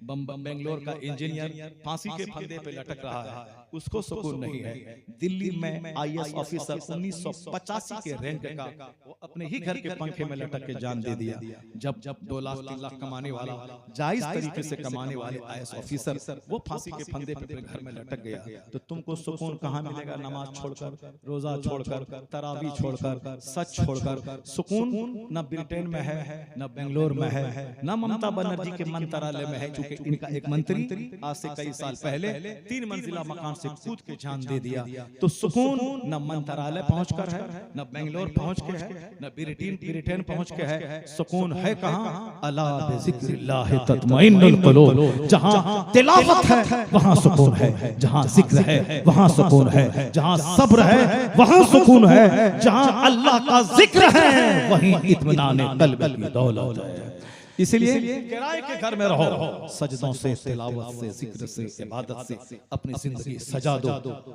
बेंगलोर का इंजीनियर फांसी के फंदे पे लटक रहा है, उसको सुकून नहीं है। दिल्ली में आईएएस ऑफिसर 1985 के रैंक का वो अपने ही घर के पंखे में लटक के जान दे दिया। जब 2 लाख 3 लाख कमाने वाला, जायज तरीके से कमाने वाले आईएएस ऑफिसर वो फांसी के फंदे पे अपने घर में लटक गया, तो तुमको सुकून कहां मिलेगा? नमाज छोड़कर, रोजा छोड़कर, तरावी छोड़कर, सच छोड़कर। सुकून न ब्रिटेन में है, न बेंगलोर में है, न ममता बनर्जी के मंत्रालय में है, क्योंकि इनका एक मंत्री आज से कई साल पहले 3 मंजिला मकान से कूद के जान दे दिया। तो सुकून न मंत्रालय पहुंचकर है, न बेंगलोर पहुंच के है, न ब्रिटेन पहुंच के है। सुकून है कहां? अला बिज़िक्रिल्लाह तत्मइन्नुल कुलूब। जहां तिलावत है वहां सुकून है, जहां जिक्र है वहां सुकून है, जहां सब्र है वहां सुकून है, जहां अल्लाह का जिक्र है वहीं इत्मीनान क़ल्ब की दौलत है। इसलिए किराए के घर में रहो, सजदों से, तिलावत से, जिक्र से, इबादत से अपनी जिंदगी सजा दो।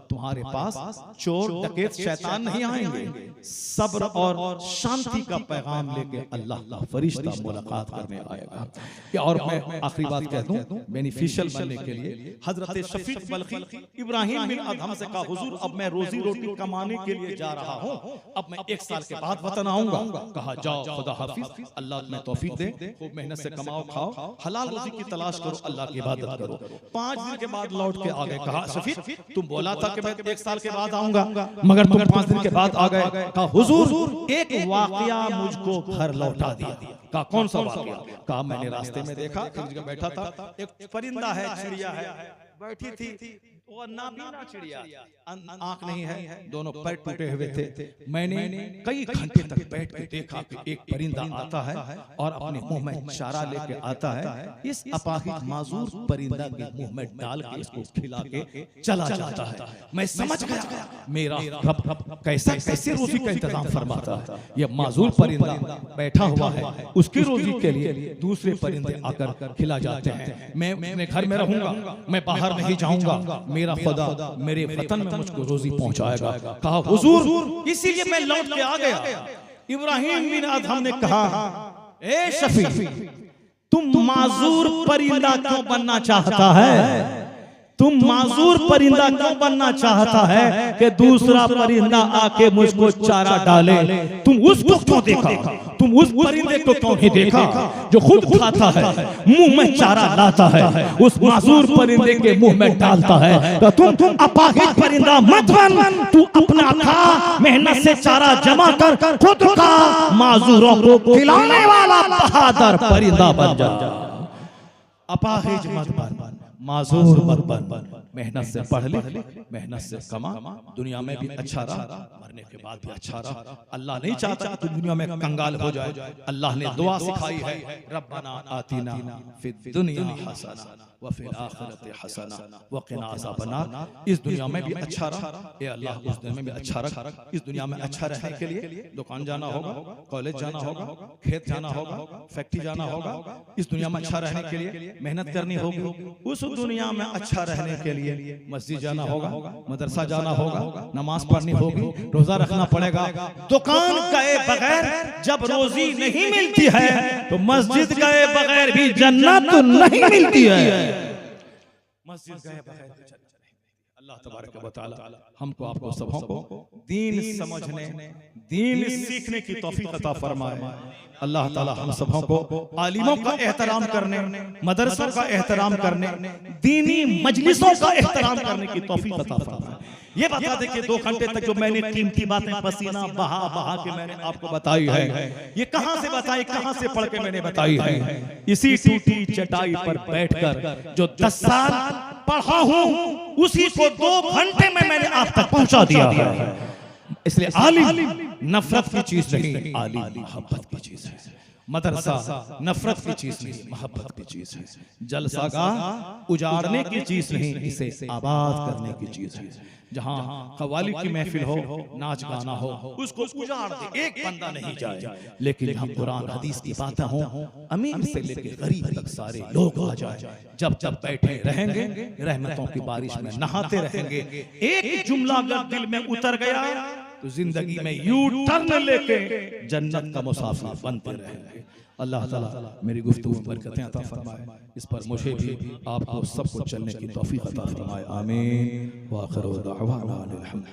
तुम्हारे पास चोर डकैत शैतान नहीं आएंगे। सब्र और शांति का पैगाम लेके अल्लाह का फरिश्ता मुलाकात करने आएगा। और मैं आखिरी बात कह दूं, बेनिफिशियल बनने के लिए हजरत शफीक बल्खी इब्राहिम बिन अदहम से कहा, हुजूर अब मैं रोजी रोटी कमाने के लिए जा रहा हूं, अब मैं 1 साल के बाद वतन आऊंगा। कहा जाओ, खुदा हाफिज, अल्लाह तुम्हें तौफीक दे, मेहनत से कमाओ, खाओ, हलाल रोजी की तलाश करो, अल्लाह की इबादत करो। 5 दिन के बाद लौट के आ गए। कहा शफीक तुम बोला था कि मैं 1 साल के बाद आऊंगा, मगर तुम 5 दिन के बाद आ गए। कहा हुजूर एक वाकया मुझको घर लौटा दिया। कहा कौन सा वाकया? कहा मैंने रास्ते में देखा, एक जगह बैठा था, एक परिंदा है, चिड़िया है, बैठी थी, वो नाबीना चिड़िया, आंख नहीं है, दोनों पैर टूटे हुए थे। मैंने कई घंटे तक बैठ के देखा कि एक परिंदा आता है और अपने मुंह में चारा लेके आता है, इस अपाहिज माजूर परिंदा के मुंह में डाल के इसको खिला के चला जाता है। मैं समझ गया मेरा रब कैसे कैसे रोजी का इंतजाम फरमाता है। ये माजूर परिंदा बैठा हुआ है, उसकी रोजी के लिए दूसरे परिंदे आकर खिला जाते हैं। मैं अपने घर में रहूंगा, मैं बाहर नहीं जाऊंगा, मेरा खुदा मेरे वतन में मुझको रोजी पहुंचाएगा। कहा हुजूर इसीलिए मैं लौट के आ गया। इब्राहिम बिन अदहम ने कहा, ए शफीक तुम माजूर परिंदा क्यों बनना चाहता है? तुम माजूर परिंदा क्यों बनना चाहता है कि दूसरा परिंदा आके मुझको चारा डाले? तुम उसको क्यों देखा? तुम उस परिंदे को क्यों नहीं देखा जो खुद खाता है, मुंह में चारा लाता है, उस माजूर परिंदे के मुंह में डालता है? तो तुम अपाहिज परिंदा मत बन, तू अपना खा, मेहनत से चारा जमा कर खुद खा, माजूरों को खिलाने वाला बहादुर परिंदा बन जा। अपाहिज मत बन, माजूर मत बन, मेहनत से पढ़ ले, मेहनत से कमा, दुनिया में भी अच्छा रहा, मरने के बाद भी अच्छा रहा। अल्लाह नहीं चाहता कि दुनिया में कंगाल हो जाए। अल्लाह ने दुआ सिखाई है, रब्बना आतिना फिद दुनिया हसना व फिल आखिरति हसना व क़िना अज़ाबन्नार। इस दुनिया में भी अच्छा रहा, ए अल्लाह इस दुनिया में भी अच्छा रख। इस दुनिया में अच्छा रहने के लिए दुकान जाना होगा, कॉलेज जाना होगा, खेत जाना होगा, फैक्ट्री जाना होगा। इस दुनिया में अच्छा रहने के लिए मेहनत करनी होगी। उस दुनिया में अच्छा रहने के लिए मस्जिद जाना होगा, मदरसा जाना होगा, नमाज पढ़नी होगी, रोजा रखना पड़ेगा। दुकान गए बगैर जब रोजी नहीं मिलती है तो मस्जिद गए बगैर भी जन्नत नहीं मिलती है। मस्जिद गए बगैर अल्लाह तबारक व तआला हमको आपको सबों को दीन समझने, दीन सीखने की तौफीक अता फरमाए। अल्लाह ताला हम सबों को आलिमों का एहतराम करने, मदरसों का एहतराम करने, दीनी मजलिसों का एहतराम करने की तौफीक अता फरमाए। ये बता दें कि 2 घंटे तक जो मैंने कीमती बातें पसीना बहा बहा के मैंने आपको बताई है, ये कहां से बताई, कहां से पढ़ के मैंने बताई है? इसी टूटी चटाई पर बैठकर जो 10 साल पढ़ा हूं उसी को 2 घंटे में मैंने आप तक पहुंचा दिया है। इसलिए आलिम नफरत की चीज नहीं, आलिम मोहब्बत की चीज है। मदरसा नफरत की चीज नहीं, मोहब्बत की चीज है। जलसागाह उजाड़ने की चीज नहीं, इसे आबाद करने की चीज है। जहां कव्वाली की महफिल हो, नाच गाना हो, उसको उजाड़ दे, एक बंदा नहीं जाए। लेकिन जहां कुरान हदीस की बातें हो, अमीर से लेकर गरीब तक सारे लोग आ जाए, जब तक बैठे रहेंगे रहमतों की बारिश में नहाते रहेंगे। एक जुमला अगर दिल में उतर गया तो जिंदगी में यू टर्न लेके जन्नत का मुसाफिर बनते रहेंगे। अल्लाह ताला मेरी गुफ्तगू में बरकतें अता फरमाए, इस पर मुझे भी आपको सबको चलने की तौफीक अता फरमाए। आमीन। व आखिर दाअवाना अनिल हम्द।